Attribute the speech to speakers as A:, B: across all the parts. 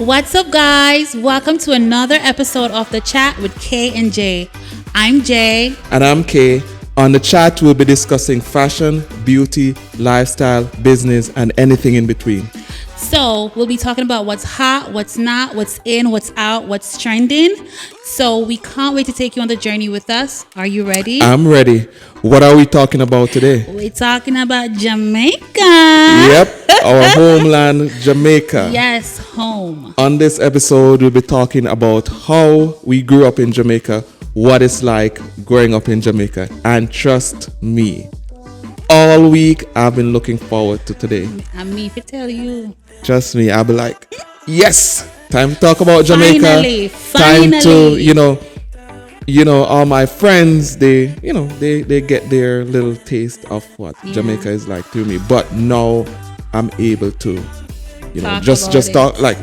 A: What's up, guys? Welcome to another episode of The Chat with K and J. I'm Jay.
B: And I'm Kay. On The Chat, we'll be discussing fashion, beauty, lifestyle, business, and anything in between.
A: So we'll be talking about what's hot, what's not, what's in, what's out, what's trending. So we can't wait to take you on the journey with us. Are you ready?
B: I'm ready. What are we talking about today?
A: We're talking about Jamaica.
B: Yep, our homeland, Jamaica.
A: Yes, home.
B: On this episode, we'll be talking about how we grew up in Jamaica, what it's like growing up in Jamaica. And trust me, all week I've been looking forward to today.
A: I mean, if I tell you.
B: Trust me, I'll be like, yes, time to talk about Jamaica.
A: Finally.
B: Time to, all my friends, they get their little taste of what Jamaica is like to me. But now I'm able to, just talk like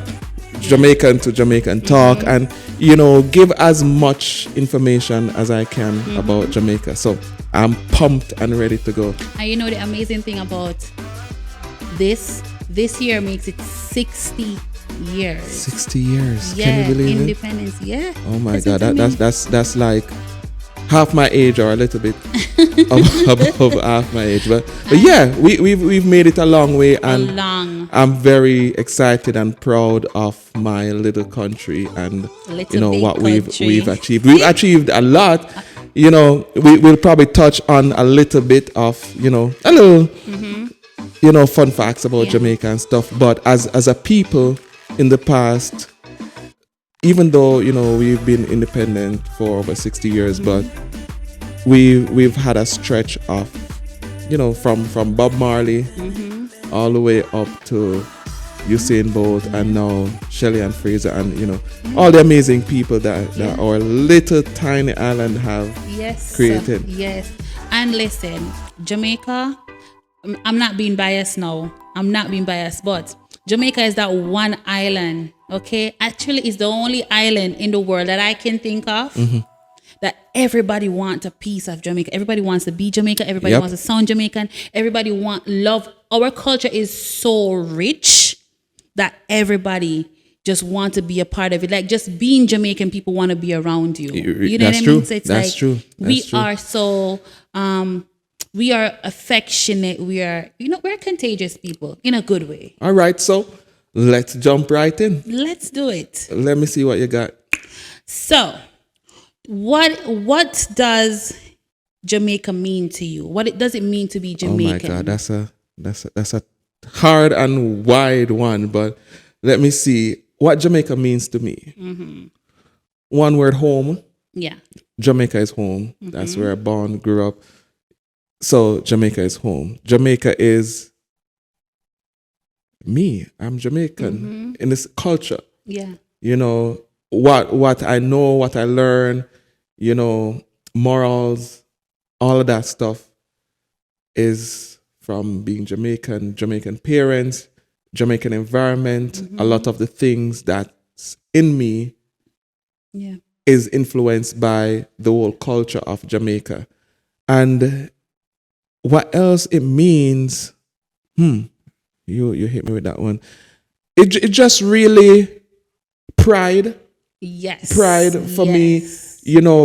B: Jamaican to Jamaican talk and, give as much information as I can about Jamaica. So I'm pumped and ready to go.
A: And the amazing thing about this year makes it 60 years.
B: 60 years.
A: Yeah,
B: can you believe
A: independence.
B: it?
A: Yeah.
B: Oh my God, that's like half my age or a little bit above half my age. But yeah, we've made it a long way, and I'm very excited and proud of my little country and what we've achieved. We've achieved a lot. We'll probably touch on a little bit of a little fun facts about Jamaica and stuff. But as a people in the past, even though we've been independent for over 60 years, but we've had a stretch of from Bob Marley all the way up to Usain Bolt and now Shelley and Fraser and all the amazing people that our little tiny island have created.
A: Yes. And listen, Jamaica, I'm not being biased now. But Jamaica is that one island, okay? Actually, it's the only island in the world that I can think of that everybody wants a piece of Jamaica. Everybody wants to be Jamaica. Everybody wants to sound Jamaican. Everybody love. Our culture is so rich that everybody just want to be a part of it. Like just being Jamaican, people want to be around you. You know what I mean? So it's
B: That's true.
A: We are so... we are affectionate. We are, we're contagious people in a good way.
B: All right, so let's jump right in.
A: Let's do it.
B: Let me see what you got.
A: So, what does Jamaica mean to you? What does it mean to be Jamaican?
B: Oh my God, that's a hard and wide one. But let me see what Jamaica means to me. One word: home.
A: Yeah.
B: Jamaica is home. That's where I born, grew up. So Jamaica is home. Jamaica is me. I'm Jamaican in this culture.
A: Yeah.
B: What I know, what I learn, morals, all of that stuff is from being Jamaican parents, Jamaican environment. A lot of the things that's in me is influenced by the whole culture of Jamaica. And what else it means? You hit me with that one. It just really pride.
A: Yes.
B: Pride for me,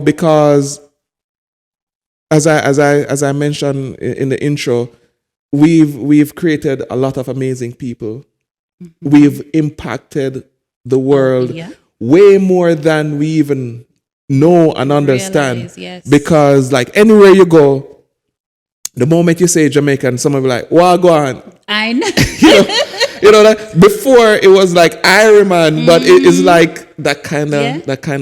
B: because as I mentioned in the intro, we've created a lot of amazing people. We've impacted the world way more than we even know and understand. Because like anywhere you go, the moment you say Jamaican, someone will be like, "Well, go on."
A: I know.
B: That before it was like Ironman, but it is like that kind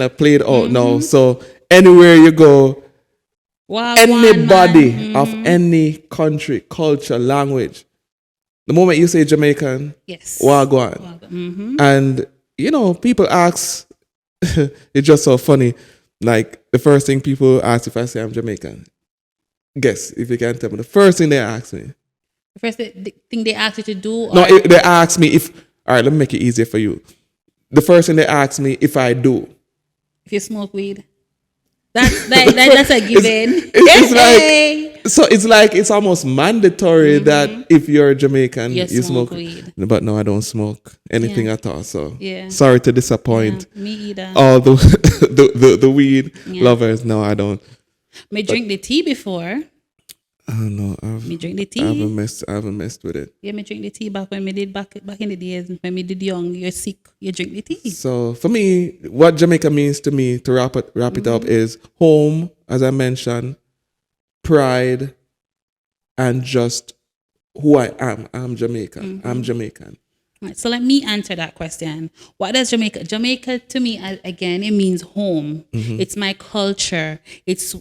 B: of played out now. So anywhere you go, anybody of any country, culture, language, the moment you say Jamaican, well, go on. And people ask, it's just so funny. Like the first thing people ask if I say I'm Jamaican. Guess if you can tell me. The first thing they ask me.
A: The first thing they ask you to do?
B: No, they ask me if... All right, let me make it easier for you. The first thing they ask me if I do.
A: If you smoke weed? That's a given.
B: It's like it's almost mandatory that if you're Jamaican, you smoke
A: weed.
B: But no, I don't smoke anything at all. So
A: Yeah.
B: sorry to disappoint
A: Me either.
B: all the weed lovers. No, I don't.
A: Me drink the tea before.
B: I don't know.
A: Me drink the tea.
B: I haven't messed with it.
A: Yeah, me drink the tea back when me did back in the days when me did young. You're sick. You drink the tea.
B: So for me, what Jamaica means to me, to wrap it up, is home, as I mentioned, pride, and just who I am. I'm Jamaican. I'm Jamaican.
A: Right, so let me answer that question. What does Jamaica? Jamaica to me, again, it means home. It's my culture. It's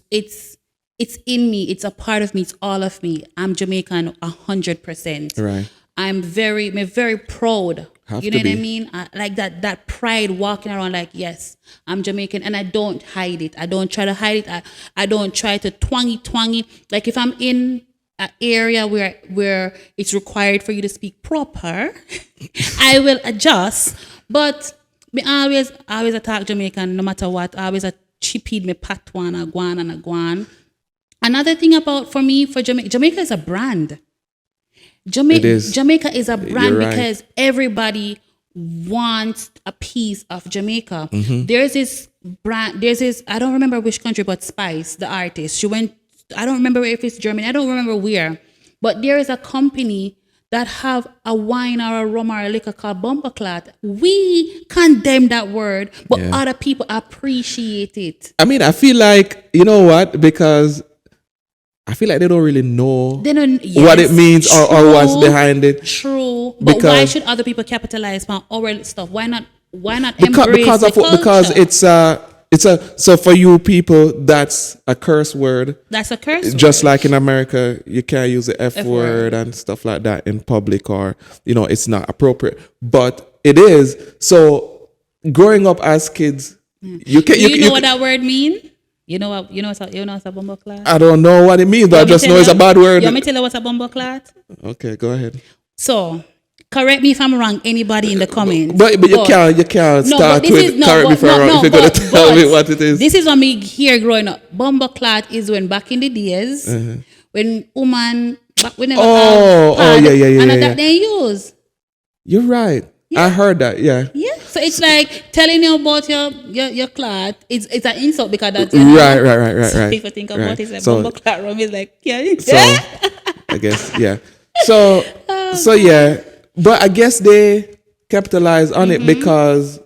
A: in me. It's a part of me. It's all of me. I'm Jamaican 100%.
B: Right.
A: I'm very proud.
B: Have
A: you
B: to
A: know
B: be.
A: what I mean? Like that pride walking around like, yes, I'm Jamaican, and I don't hide it. I don't try to hide it. I don't try to twangy. Like if I'm in an area where it's required for you to speak proper, I will adjust. But me always attack Jamaican no matter what. I always a chipid me patois and a guan. Another thing for Jamaica is a brand. Jamaica is a brand because everybody wants a piece of Jamaica. There's this brand, I don't remember which country, but Spice, the artist, she went, I don't remember if it's Germany, I don't remember where, but there is a company that have a wine or a rum or a liquor called Bumperclot. We condemn that word, but other people appreciate it.
B: I mean, I feel like, you know what, because I feel like they don't really know what it means or what's behind it.
A: True. But why should other people capitalize on our stuff? Why not embrace the culture?
B: Because it's a so for you people, that's a curse word.
A: That's a curse word.
B: Just like in America, you can't use the F word and stuff like that in public, or it's not appropriate. But it is. So growing up as kids, you know
A: what that word means? You know what's a bumbo clot?
B: I don't know what it means, but I just know it's a bad word.
A: You want me to tell you what's a bumbo clot?
B: Okay, go ahead.
A: So, correct me if I'm wrong, anybody in the comments.
B: But you can't start with correct me if I'm wrong if you're going to tell me what it is.
A: This is what me hear growing up. Bumbo clot is when back in the days, when woman, we never had and that they use.
B: You're right. Yeah. I heard that, yeah.
A: Yeah. So it's like telling you about your clot. It's an insult because that's
B: right.
A: So people think about it, like bumbo clot rum is like
B: So I guess So yeah. But I guess they capitalize on it because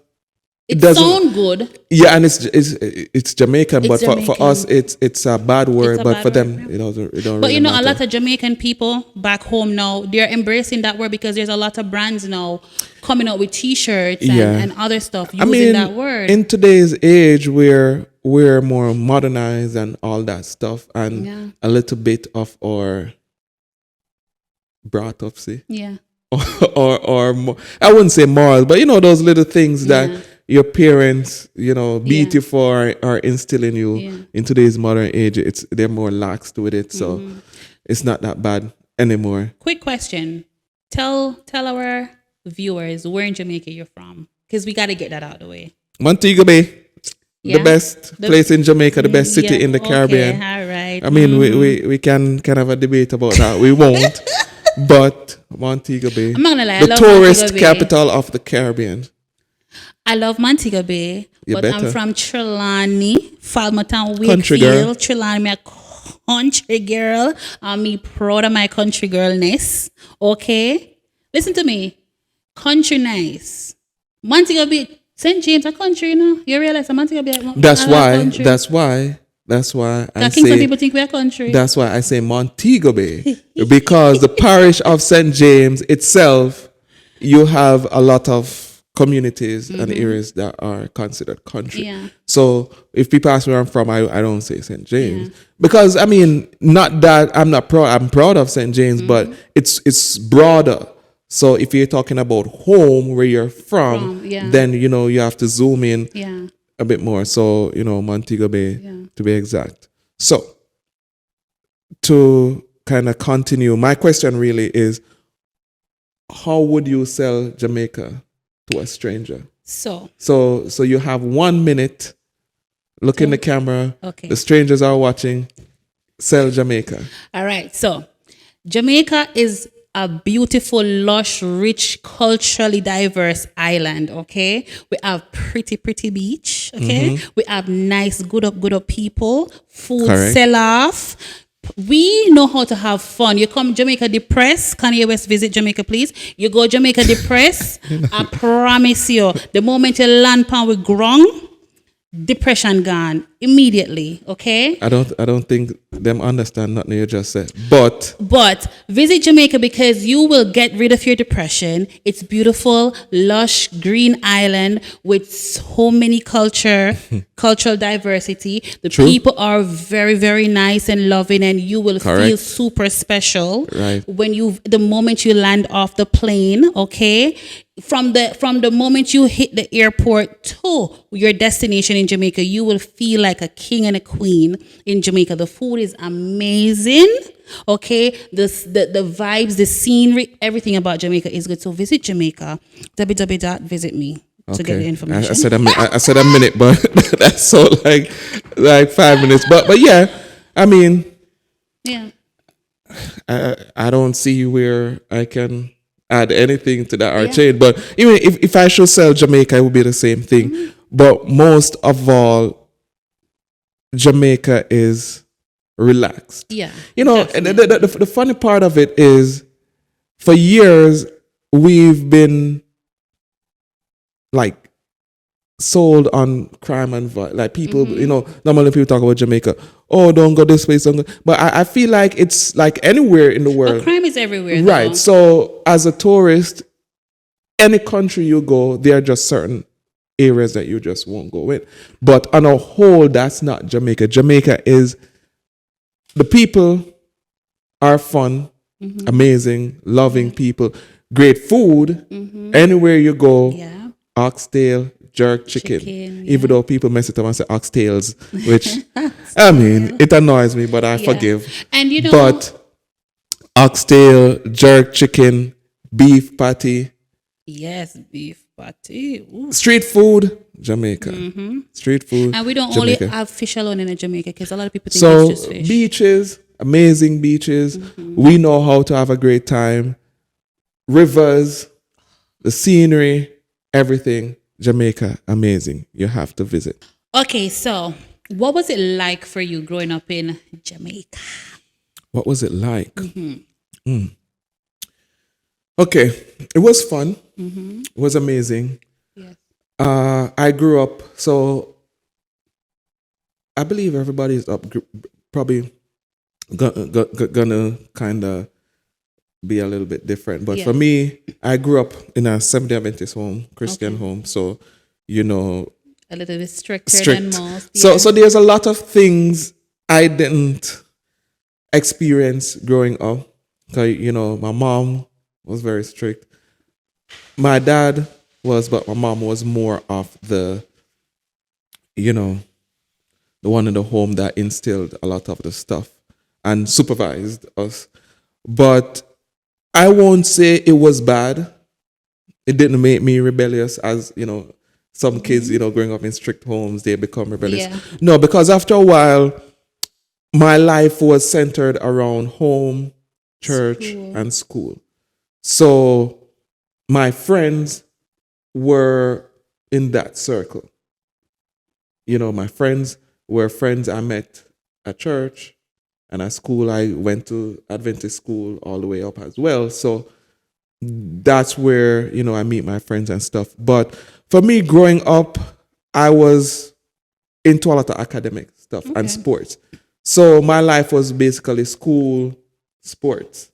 A: it doesn't sound good.
B: Yeah, and it's Jamaican, but for us it's a bad word, but for them it don't
A: But
B: really
A: a
B: matter.
A: lot of Jamaican people back home now, they're embracing that word because there's a lot of brands now coming out with t-shirts and other stuff using that word.
B: In today's age where we're more modernized and all that stuff, and a little bit of our brought up, see?
A: Yeah.
B: or more, I wouldn't say morals, but those little things that your parents, beat you for or instill in you in today's modern age. They're more lax with it, so it's not that bad anymore.
A: Quick question: Tell our viewers where in Jamaica you're from, because we got to get that out of the way.
B: Montego Bay, the best place in Jamaica, the best city in the Caribbean.
A: All right.
B: I mean, we can have a debate about that. We won't. But Montego Bay,
A: I'm not gonna lie,
B: the tourist capital of the Caribbean.
A: I love Montego Bay, but I'm from Trelawney, Falmouth,
B: Wakefield.
A: Trelawney, I'm a country girl. I'm proud of my country girlness. Okay, listen to me, country nice. Montego Bay, St. James, a country, You realize Montego Bay.
B: That's why I say
A: some people think we're a country.
B: That's why I say Montego Bay, because the parish of St. James itself, you have a lot of communities and areas that are considered country.
A: Yeah.
B: So if people ask where I'm from, I don't say St. James because not that I'm not proud. I'm proud of St. James, but it's broader. So if you're talking about home where you're from, then you have to zoom in a bit more. So Montego Bay to be exact. So to kind of continue, my question really is, how would you sell Jamaica to a stranger?
A: So
B: you have 1 minute Look in the camera.
A: Okay.
B: The strangers are watching. Sell Jamaica.
A: All right. So Jamaica is a beautiful, lush, rich, culturally diverse island. Okay. We have pretty beach. Okay. We have nice, good up people. Food
B: Correct.
A: sell off. We know how to have fun. You come Jamaica depressed. Kanye West visit Jamaica, please. You go Jamaica depressed. I promise you, the moment you land pan with grung, depression gone immediately. Okay.
B: I don't think them understand nothing you just said. But
A: visit Jamaica because you will get rid of your depression. It's beautiful, lush, green island with so many cultural diversity. The
B: True.
A: people are very, very nice and loving, and you will
B: Correct.
A: feel super special
B: Right.
A: when the moment you land off the plane. Okay. From the moment you hit the airport to your destination in Jamaica, you will feel like a king and a queen in Jamaica. The food is amazing. Okay, the vibes, the scenery, everything about Jamaica is good. So visit Jamaica. www.visitme to get the information.
B: I said a minute, but that's so like 5 minutes. But yeah, I mean,
A: Yeah.
B: I don't see where I can add anything to that or change. But even if I should sell Jamaica, it would be the same thing. But most of all, Jamaica is relaxed.
A: Yeah.
B: You know, and the funny part of it is, for years we've been like sold on crime and violence. Like people, you know, normally people talk about Jamaica. Oh, don't go this way, don't go. But I feel like it's like anywhere in the world.
A: But crime is everywhere,
B: Right.
A: though.
B: So as a tourist, any country you go, there are just certain areas that you just won't go in. But on a whole, that's not Jamaica. Jamaica is, the people are fun, amazing, loving people, great food. Anywhere you go,
A: Yeah.
B: oxtail, jerk chicken.
A: Chicken,
B: Even though people mess it up and say oxtails, which I mean, it annoys me, but I forgive.
A: And you know,
B: But oxtail, jerk chicken, beef patty,
A: yes, beef patty. Ooh.
B: street food, Jamaica. Street food.
A: And we don't
B: Jamaica.
A: only have fish alone in Jamaica because a lot of people think
B: So
A: it's just fish.
B: beaches, amazing beaches. We know how to have a great time. Rivers, the scenery, everything. Jamaica, amazing. You have to visit.
A: Okay, so what was it like for you growing up in Jamaica?
B: What was it like? Okay, it was fun. It was amazing.
A: Yes.
B: I grew up, so I believe everybody's up, probably gonna kind of be a little bit different. But for me, I grew up in a Seventh-day Adventist home, Christian home. So, you know,
A: A little bit stricter than most.
B: So there's a lot of things I didn't experience growing up. Cause, you know, my mom was very strict. My dad was, but my mom was more of the, you know, the one in the home that instilled a lot of the stuff and supervised us. But I won't say it was bad. It didn't make me rebellious, as, you know, some kids, you know, growing up in strict homes, they become rebellious.
A: Yeah.
B: No, because after a while, my life was centered around home, church, and school. So my friends were in that circle. You know, my friends were friends I met at church, and at school I went to Adventist school all the way up as well. So that's where, you know, I meet my friends and stuff. But for me, growing up, I was into a lot of academic stuff and sports. So my life was basically school, sports,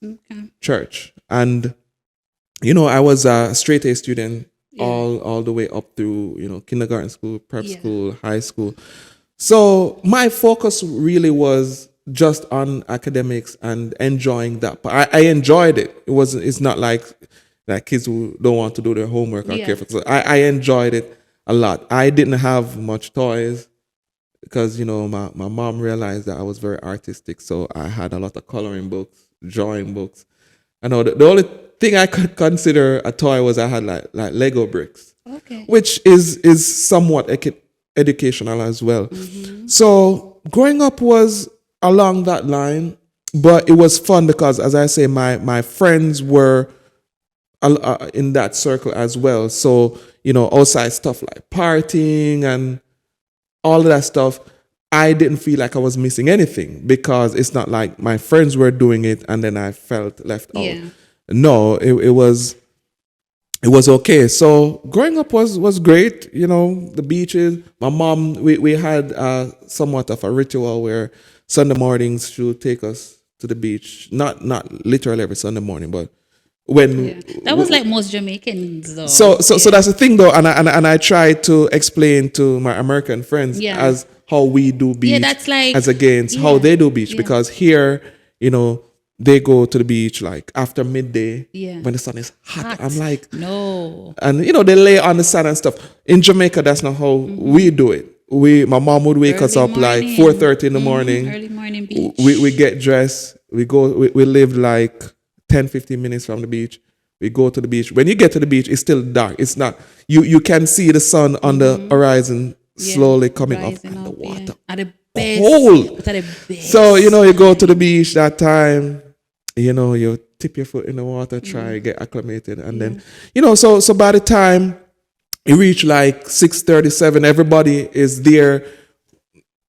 B: church. And, you know, I was a straight A student all the way up through, you know, kindergarten school, prep school, high school. So my focus really was just on academics and enjoying that. I enjoyed it. It's not like kids who don't want to do their homework or care for. So I enjoyed it a lot. I didn't have much toys because, you know, my mom realized that I was very artistic. So I had a lot of coloring books, drawing books. I know the only thing I could consider a toy was I had like Lego bricks, which is somewhat educational as well. So growing up was along that line, but it was fun because, as I say, my friends were in that circle as well. So, outside stuff like partying and all of that stuff, I didn't feel like I was missing anything because it's not like my friends were doing it and then I felt left out. No, it was okay. So growing up was great. The beaches. My mom, we had somewhat of a ritual where Sunday mornings she would take us to the beach. Not literally every Sunday morning, but when
A: that was like most Jamaicans though.
B: So that's the thing though, and I try to explain to my American friends as how we do beach
A: that's like,
B: as against how they do beach, because here, they go to the beach like after midday when the sun is hot. I'm like,
A: no.
B: And they lay on the sand and stuff. In Jamaica, that's not how we do it. My mom would wake us up like 4:30 in the morning.
A: Early morning beach.
B: We get dressed. We go. We live like 10-15 minutes from the beach. We go to the beach. When you get to the beach, it's still dark. It's not. You can see the sun on the horizon slowly coming up, and the water
A: at the best,
B: cold.
A: But at the best.
B: So you go to the beach that time. You tip your foot in the water, try get acclimated, and then so by the time you reach like 6:37, everybody is there.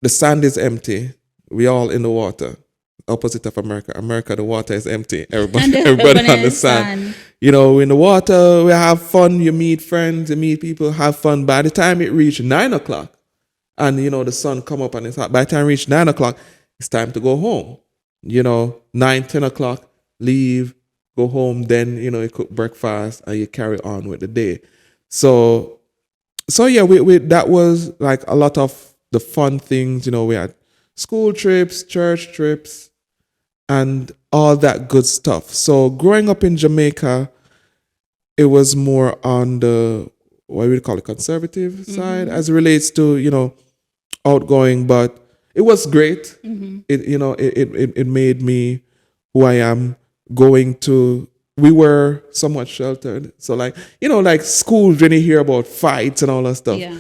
B: The sand is empty. We all in the water. Opposite of America. America, the water is empty. Everybody on the sand. In the water, we have fun. You meet friends, you meet people, have fun. By the time it reached 9 o'clock, and the sun come up and it's hot. By the time it reached 9 o'clock, it's time to go home. 9-10 o'clock, leave, go home. Then you cook breakfast and you carry on with the day. So yeah, we that was like a lot of the fun things. We had school trips, church trips, and all that good stuff. So growing up in Jamaica, it was more on the, what we call it, conservative side as it relates to, outgoing, but it was great. It made me who I am. We were somewhat sheltered. So like schools, when you hear about fights and all that stuff.
A: Yeah.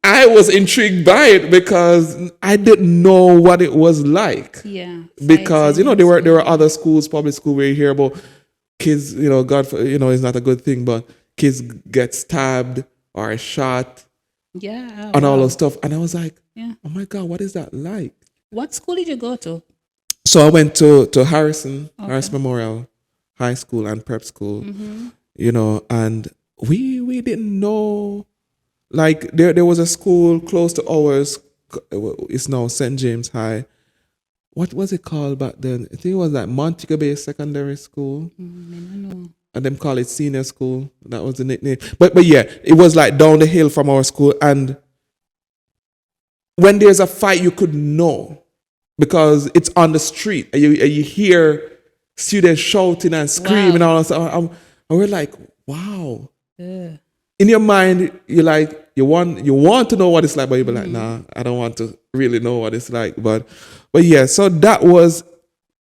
B: I was intrigued by it because I didn't know what it was like.
A: Yeah.
B: Because there were other schools, public school, where you hear about kids. God, it's not a good thing, but kids get stabbed or shot.
A: Yeah.
B: And all those stuff, and I was like, oh my God, what is that like?
A: What school did you go to?
B: So I went to Harrison Memorial High School and Prep School. And we didn't know. Like there was a school close to ours. It's now St. James High. What was it called back then? I think it was like Montego Bay Secondary School.
A: I don't know.
B: And them call it senior school. That was the nickname. But yeah, it was like down the hill from our school. And when there's a fight, you could know because it's on the street. And you hear students shouting and screaming and all that stuff. And we're like, wow. In your mind, you're like, you want to know what it's like, but you'll be like, nah, I don't want to really know what it's like. But yeah, so that was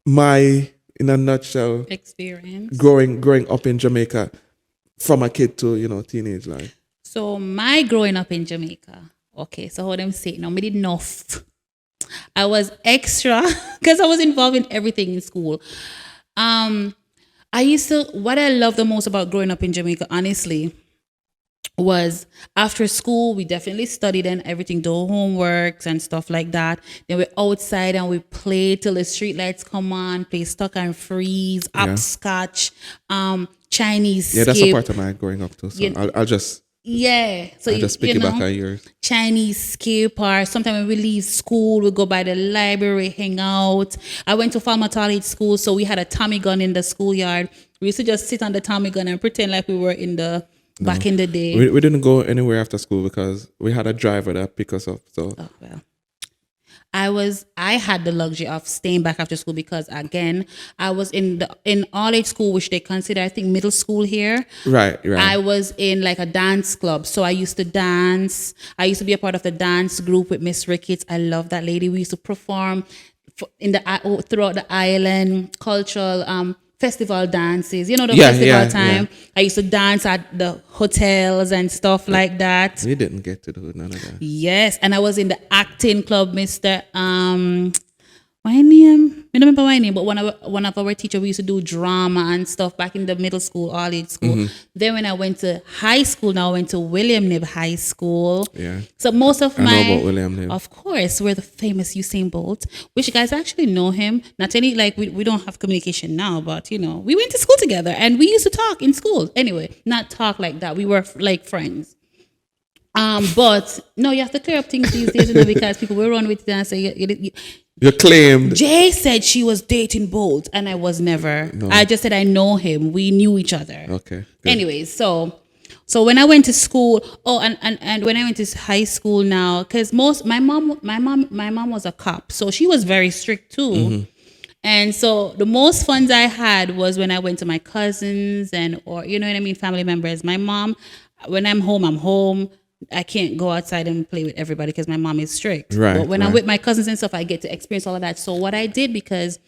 B: my, in a nutshell,
A: experience
B: growing up in Jamaica from a kid to teenage life.
A: So my growing up in Jamaica, okay, so how them say it now, me did enough. I was extra because I was involved in everything in school. What I love the most about growing up in Jamaica, honestly, was after school, we definitely studied and everything, do homeworks and stuff like that. Then we're outside and we play till the street lights come on, play stuck and freeze, hopscotch, Chinese skip.
B: Yeah, that's a part of my growing up too. So I'll just...
A: Yeah. So
B: I'll just pick it back on yours. Chinese
A: skip, or sometimes when we leave school, we go by the library, hang out. I went to Falmouth School, so we had a Tommy gun in the schoolyard. We used to just sit on the Tommy gun and pretend like we were in the... Back in the day.
B: We didn't go anywhere after school because we had a driver that picked us up. So
A: I had the luxury of staying back after school because again, I was in all age school, which they consider, I think, middle school here.
B: Right.
A: I was in like a dance club. So I used to dance. I used to be a part of the dance group with Miss Ricketts. I love that lady. We used to perform throughout the island, cultural festival dances. You know, the festival time. Yeah. I used to dance at the hotels and stuff like that.
B: We didn't get to do none of that.
A: Yes, and I was in the acting club, Mr. My name, I don't remember my name, but one of our teachers, we used to do drama and stuff back in the middle school, all age school. Then when I went to high school, now I went to William Nib High School.
B: Yeah.
A: So most of
B: I know about William Nib.
A: Of course, we're the famous Usain Bolt, which you guys actually know him. Not any, like, we don't have communication now, but, you know, we went to school together and we used to talk in school. Anyway, not talk like that. We were like friends. But no, you have to clear up things these days, you know, because people will run with it and say,
B: you claimed.
A: Jay said she was dating Bolt, and I was never. No. I just said I know him. We knew each other.
B: Okay. Good.
A: Anyways, so when I went to school, and when I went to high school now, because my mom was a cop, so she was very strict too. And so the most fun I had was when I went to my cousins or you know what I mean, family members. My mom, when I'm home. I can't go outside and play with everybody because my mom is strict.
B: Right.
A: But when I'm with my cousins and stuff, I get to experience all of that. So what I did, because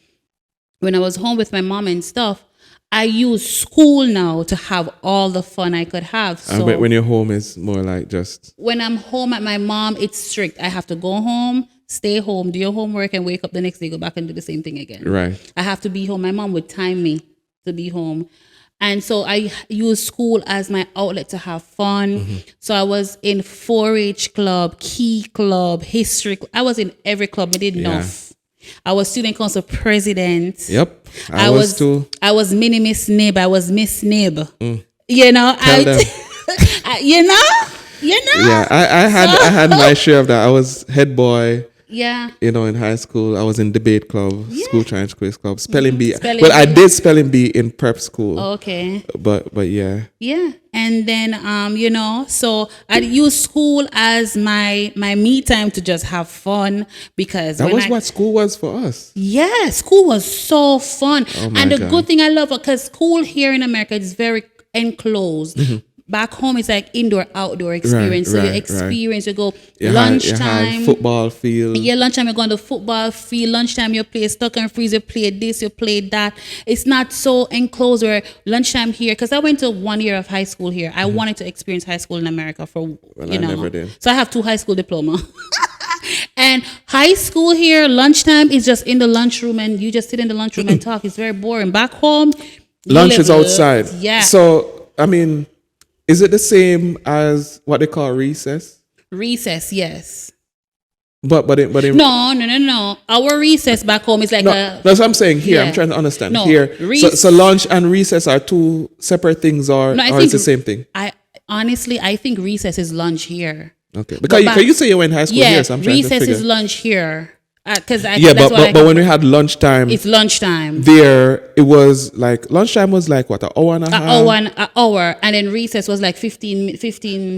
A: when I was home with my mom and stuff, I use school now to have all the fun I could have. So
B: but when you're home, it's more like just...
A: When I'm home at my mom, it's strict. I have to go home, stay home, do your homework, and wake up the next day, go back and do the same thing again.
B: Right.
A: I have to be home. My mom would time me to be home. And so I use school as my outlet to have fun. So I was in 4-H club, Key club, history. I was in every club. I did enough. I was student council president.
B: Yep. I was too.
A: I was mini Miss Nib. I was Miss Nib. You know, you know.
B: Yeah, I had my share of that. I was head boy.
A: Yeah.
B: You know, in high school, I was in debate club, school science quiz club, spelling bee. Well, I did spelling bee in prep school.
A: Okay.
B: But yeah.
A: Yeah. And then, you know, so I'd use school as my me time to just have fun, because
B: that was what school was for us.
A: Yeah, school was so fun.
B: Oh my
A: and the
B: God.
A: good thing I love, because school here in America is very enclosed. Back home, it's like indoor-outdoor experience.
B: Right,
A: so you experience, you go
B: you
A: lunchtime.
B: had football field.
A: Yeah, lunchtime, you go on the football field. Lunchtime, you play stuck and freeze, you play this, you play that. It's not so enclosed where lunchtime here, because I went to 1 year of high school here. I wanted to experience high school in America
B: I never did.
A: So I have 2 high school diploma. And high school here, lunchtime is just in the lunchroom, and you just sit in the lunchroom and talk. It's very boring. Back home,
B: lunch is outside.
A: Yeah.
B: So, I mean, is it the same as what they call recess?
A: Recess, yes.
B: But
A: No. Our recess back home is like
B: that's what I'm saying here. Yeah. I'm trying to understand here. So lunch and recess are 2 separate things, or it's the same thing?
A: I think recess is lunch here.
B: Okay, because you say you went high school here, so I'm trying to figure.
A: Recess is lunch here.
B: But when we had lunchtime,
A: it's lunchtime.
B: There, it was like lunchtime was like what, an hour and a half?
A: An hour, and then recess was like 15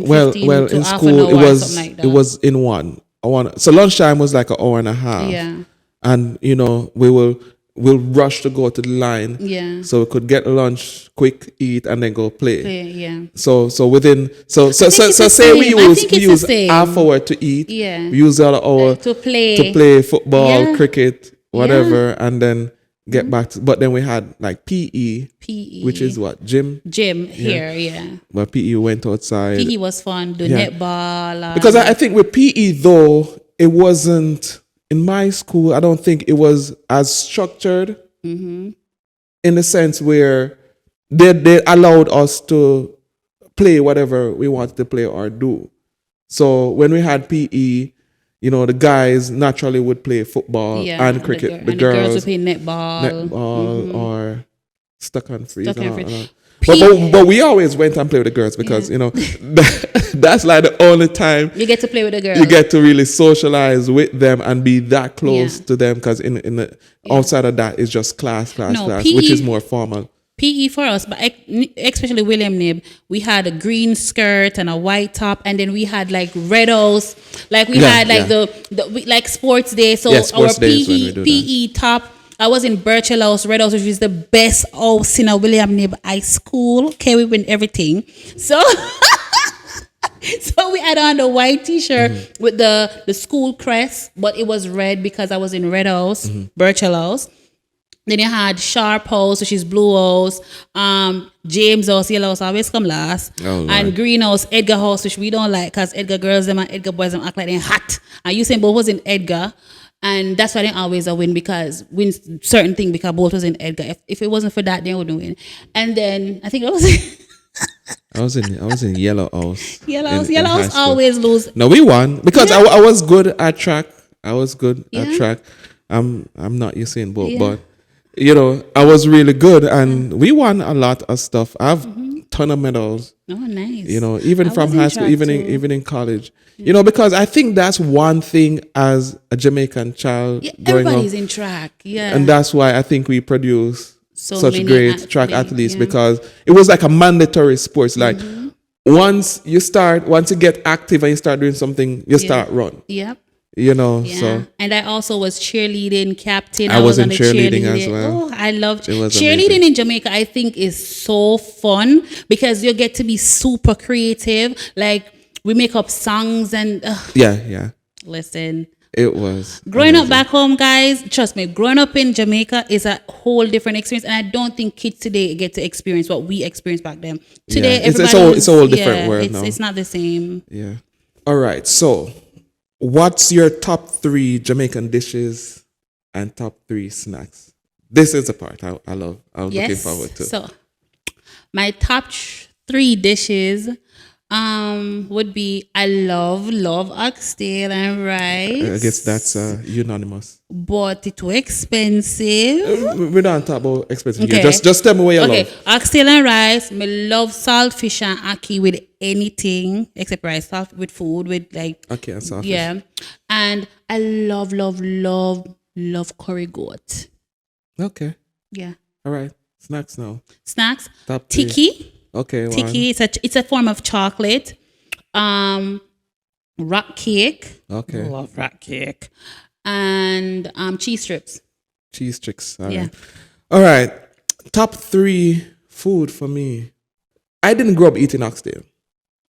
B: well,
A: to
B: in
A: half
B: school
A: an hour,
B: it was
A: something like that.
B: It was in one. So lunchtime was like an hour and a half.
A: Yeah.
B: And you know we'll rush to go to the line.
A: Yeah.
B: So we could get lunch, quick eat, and then go play.
A: Yeah.
B: So within say we use half hour to eat.
A: Yeah.
B: We use the other hour
A: to play
B: football, cricket, whatever, and then get back to. But then we had like PE, which is what, gym
A: here. Yeah.
B: But PE went outside.
A: PE was fun. Do netball.
B: Because I think with PE though, it wasn't. In my school, I don't think it was as structured in the sense where they allowed us to play whatever we wanted to play or do. So when we had PE, you know, the guys naturally would play football and cricket. The girls
A: would play netball
B: or stuck on freeze. But we always went and played with the girls because, you know, that's like the only time
A: you get to play with the girls.
B: You get to really socialize with them and be that close to them, because in the outside of that is just class, PE, which is more formal.
A: PE for us, but especially William Nib, we had a green skirt and a white top, and then we had like Redos, like we had like the like sports day. So our PE top. I was in Birchall House, Red House, which is the best house in a William Nib High School. Okay, we win everything. So, so we had on the white T-shirt with the school crest, but it was red because I was in Red House, Birchall House. Then you had Sharp House, which is Blue House. James House, Yellow House always come last.
B: Oh,
A: and Green House, Edgar House, which we don't like because Edgar girls them and Edgar boys them act like they're hot. And Usain Bolt was in Edgar. And that's why they always a win because win certain thing because Bolt was in Edgar. If it wasn't for that, they wouldn't win. And then I think I was
B: I was in Yellow House.
A: Yellow House always lose.
B: No, we won because I was good at track. At track. I'm not Usain Bolt, but you know, I was really good and we won a lot of stuff. I have ton of medals.
A: Oh, nice.
B: You know, even from high school, even in college. You know, because I think that's one thing as a Jamaican child growing
A: everybody's
B: up.
A: in track,
B: and that's why I think we produce such great track athletes
A: yeah.
B: because it was like a mandatory sport. Like once you get active and you start doing something, you start run.
A: Yep.
B: You know,
A: Yeah.
B: so
A: and I also was cheerleading captain.
B: I was in
A: on the
B: cheerleading as well.
A: Oh, I loved cheerleading
B: amazing.
A: in Jamaica. I think is so fun because you get to be super creative. Like we make up songs and
B: yeah.
A: listen.
B: It was
A: Growing up back home, guys, trust me, growing up in Jamaica is a whole different experience. And I don't think kids today get to experience what we experienced back then. Today,
B: it's a whole different world now.
A: It's not the same.
B: Yeah. All right. So, what's your top 3 Jamaican dishes and top 3 snacks? This is the part I love. I'm looking forward to.
A: So, my top 3 dishes would be I love oxtail and rice.
B: I guess that's unanimous.
A: But it's too expensive.
B: We don't talk about expensive.
A: Okay.
B: Just tell me what you love.
A: Oxtail and rice. Me love saltfish and ackee with anything except rice. Salt with food with like
B: Okay, and saltfish.
A: yeah. And I love curry goat.
B: Okay.
A: Yeah.
B: All right. Snacks now.
A: Snacks.
B: Top 3.
A: Tiki.
B: Okay.
A: Tiki. It's a form of chocolate. Rock cake.
B: Okay.
A: Love rock cake. And cheese strips.
B: Cheese sticks. All
A: Yeah.
B: right. All right. Top 3 food for me. I didn't grow up eating oxtail.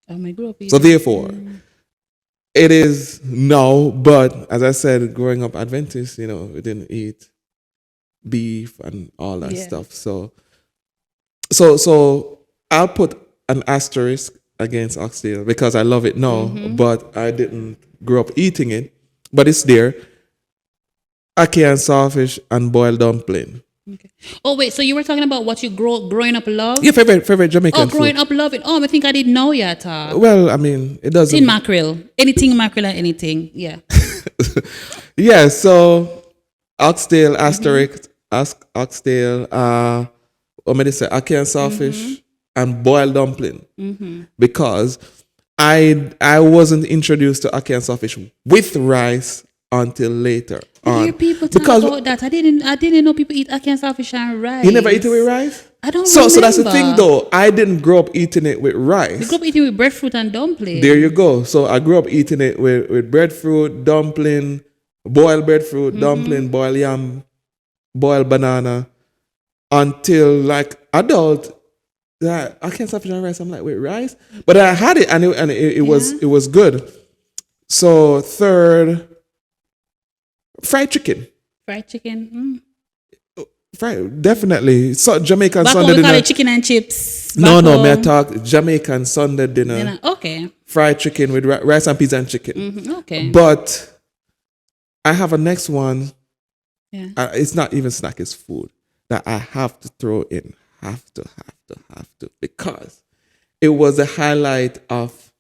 A: I grew up
B: So therefore, it is no, but as I said, growing up Adventist, you know, we didn't eat beef and all that stuff. So I'll put an asterisk against oxtail because I love it now, but I didn't grow up eating it. But it's there. Ackee and saltfish and boiled dumpling.
A: Okay. Oh wait, so you were talking about what you growing up love?
B: Yeah, favorite Jamaican food.
A: Growing up loving. Oh, I think I didn't know yet.
B: Well, I mean, it doesn't.
A: Tin mackerel, anything mackerel, or anything. Yeah.
B: Yeah. So oxtail asterisk, oxtail. What may they say? Ackee and saltfish and boiled dumpling. Because I wasn't introduced to ackee and saltfish with rice until later.
A: I hear people talk about that. I didn't know people eat ackee and saltfish and rice.
B: You never eat it with rice?
A: I don't
B: So
A: remember.
B: that's the thing though. I didn't grow up eating it with rice.
A: You grew up eating with breadfruit and dumpling.
B: There you go. So I grew up eating it with breadfruit, dumpling, boiled breadfruit, dumpling, boiled yam, boiled banana, until like adult. That I can't stop eating rice. I'm like, wait, rice? But I had it and it was good. So third, fried chicken.
A: Fried chicken.
B: Fried, definitely. So Jamaican
A: Back
B: Sunday
A: home we call
B: dinner.
A: it chicken and chips.
B: No, me I talk Jamaican Sunday dinner.
A: Okay.
B: Fried chicken with rice and peas and chicken.
A: Okay.
B: But I have a next one.
A: Yeah.
B: It's not even snack, it's food that I have to throw in. Have to. Because it was a highlight of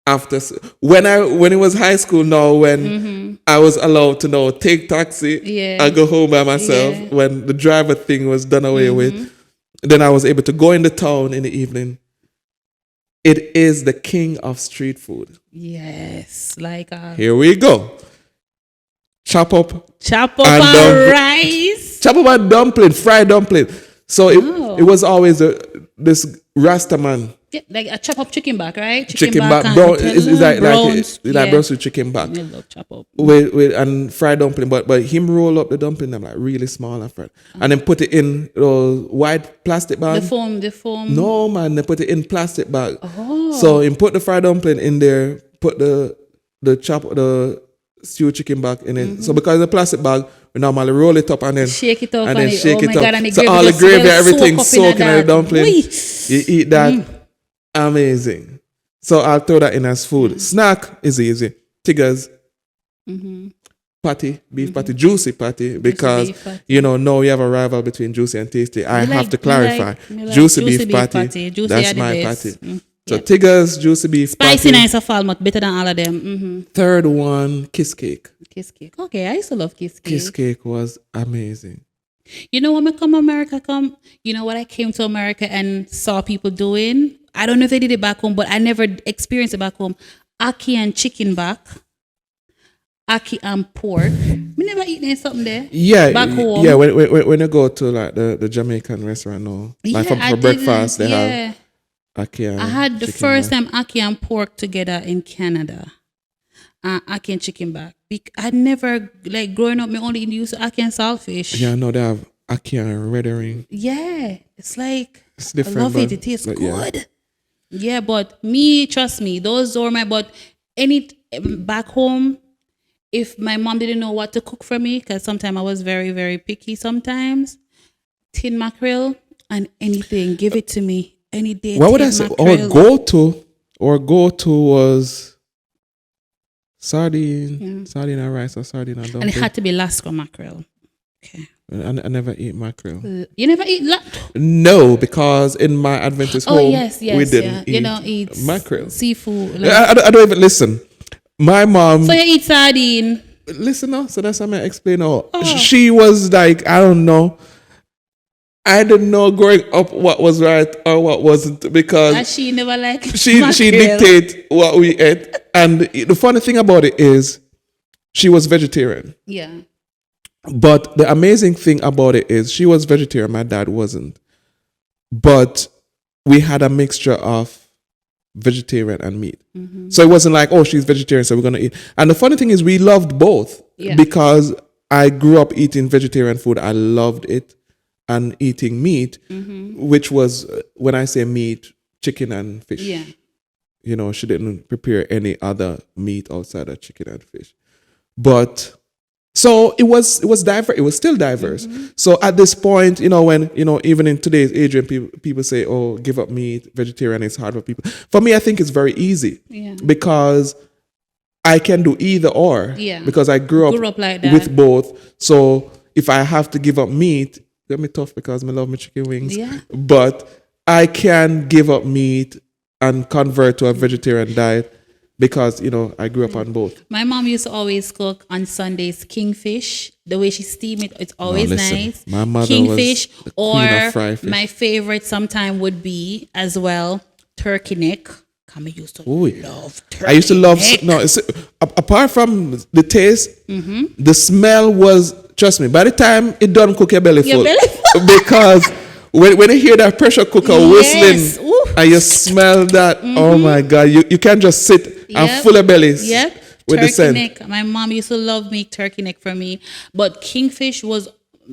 B: after when it was high school now when I was allowed to take taxi and go home by myself when the driver thing was done away with. Then I was able to go in the town in the evening. It is the king of street food.
A: Yes. Like
B: here we go. Chop up
A: and rice.
B: Chop up and dumpling, fried dumpling. So it was always this Rasta man.
A: Yeah, like a chop up chicken back, right?
B: Chicken back, bro. It's like brown chicken back.
A: I love chop up.
B: With and fried dumpling, but him roll up the dumpling them like really small and fried, and then put it in those white plastic bag.
A: The foam.
B: No man, they put it in plastic bag.
A: Oh.
B: So him put the fried dumpling in there, put the stewed chicken back in it. So because it's a plastic bag, we normally roll it up and then
A: shake it up
B: and then shake it up.
A: God, and
B: so all the gravy, everything soaking in the dumpling.
A: Wee.
B: You eat that, amazing. So I'll throw that in as food. Snack is easy. Tigers, patty, beef patty, juicy patty, because now we have a rival between juicy and tasty. I have to clarify. Juicy beef patty. That's my patty. So Tigers, juicy beef
A: spicy patty. Nice of almost better than all of them.
B: Third one, kiss cake.
A: Kiss cake. Okay, I used to love kiss cake.
B: Kiss cake was amazing.
A: When I come America, what I came to America and saw people doing. I don't know if they did it back home, but I never experienced it back home. Ackee and chicken back. Ackee and pork. We never eaten something there.
B: Yeah,
A: back home.
B: Yeah, when you go to like the Jamaican restaurant now, like for breakfast, they have ackee and
A: I had the
B: chicken
A: first
B: back.
A: time ackee and pork together in Canada. Ackee and chicken back. I'd never, growing up, me only used to ackee and saltfish.
B: Yeah, no, they have ackee and red herring.
A: Yeah, it's
B: different.
A: I love it. It tastes good. Yeah, but trust me, those are but back home, if my mom didn't know what to cook for me, because sometimes I was very, very picky sometimes, tin mackerel and anything, give it to me any day.
B: What would I say? Our go-to was sardine and rice or sardine and dumpling.
A: And it had to be Lasco mackerel. Okay.
B: I never eat mackerel.
A: You never eat
B: No, because in my Adventist home, we didn't eat mackerel.
A: Seafood.
B: I don't even listen. My mom.
A: So you eat sardine.
B: Listen now, so that's how I explain. She was like, I don't know. I didn't know growing up what was right or what wasn't, because
A: she never
B: she dictated what we ate. And the funny thing about it is she was vegetarian.
A: Yeah.
B: But the amazing thing about it is she was vegetarian, my dad wasn't. But we had a mixture of vegetarian and meat. So it wasn't like, she's vegetarian, so we're going to eat. And the funny thing is we loved both because I grew up eating vegetarian food. I loved it. And eating meat, which was, when I say meat, chicken and fish.
A: Yeah.
B: She didn't prepare any other meat outside of chicken and fish. But so it was diverse. It was still diverse. So at this point, when even in today's age, when people say, give up meat, vegetarian is hard for people. For me, I think it's very easy because I can do either or.
A: Yeah.
B: Because I grew up
A: like that.
B: with both. So if I have to give up meat, it's gonna be tough because I love my chicken wings.
A: Yeah.
B: But I can give up meat and convert to a vegetarian diet. Because, I grew up on both.
A: My mom used to always cook on Sundays kingfish. The way she steam it, it's always nice.
B: My mother
A: kingfish,
B: was the queen of fried fish.
A: My favorite sometime would be as well turkey neck. I used to love turkey.
B: I used to love apart from the taste, the smell was, trust me, by the time it done cook your belly full. Because when you hear that pressure cooker whistling and you smell that, oh my God, you can't just sit and full of bellies with
A: turkey
B: the scent.
A: Neck. My mom used to love make turkey neck for me, but kingfish was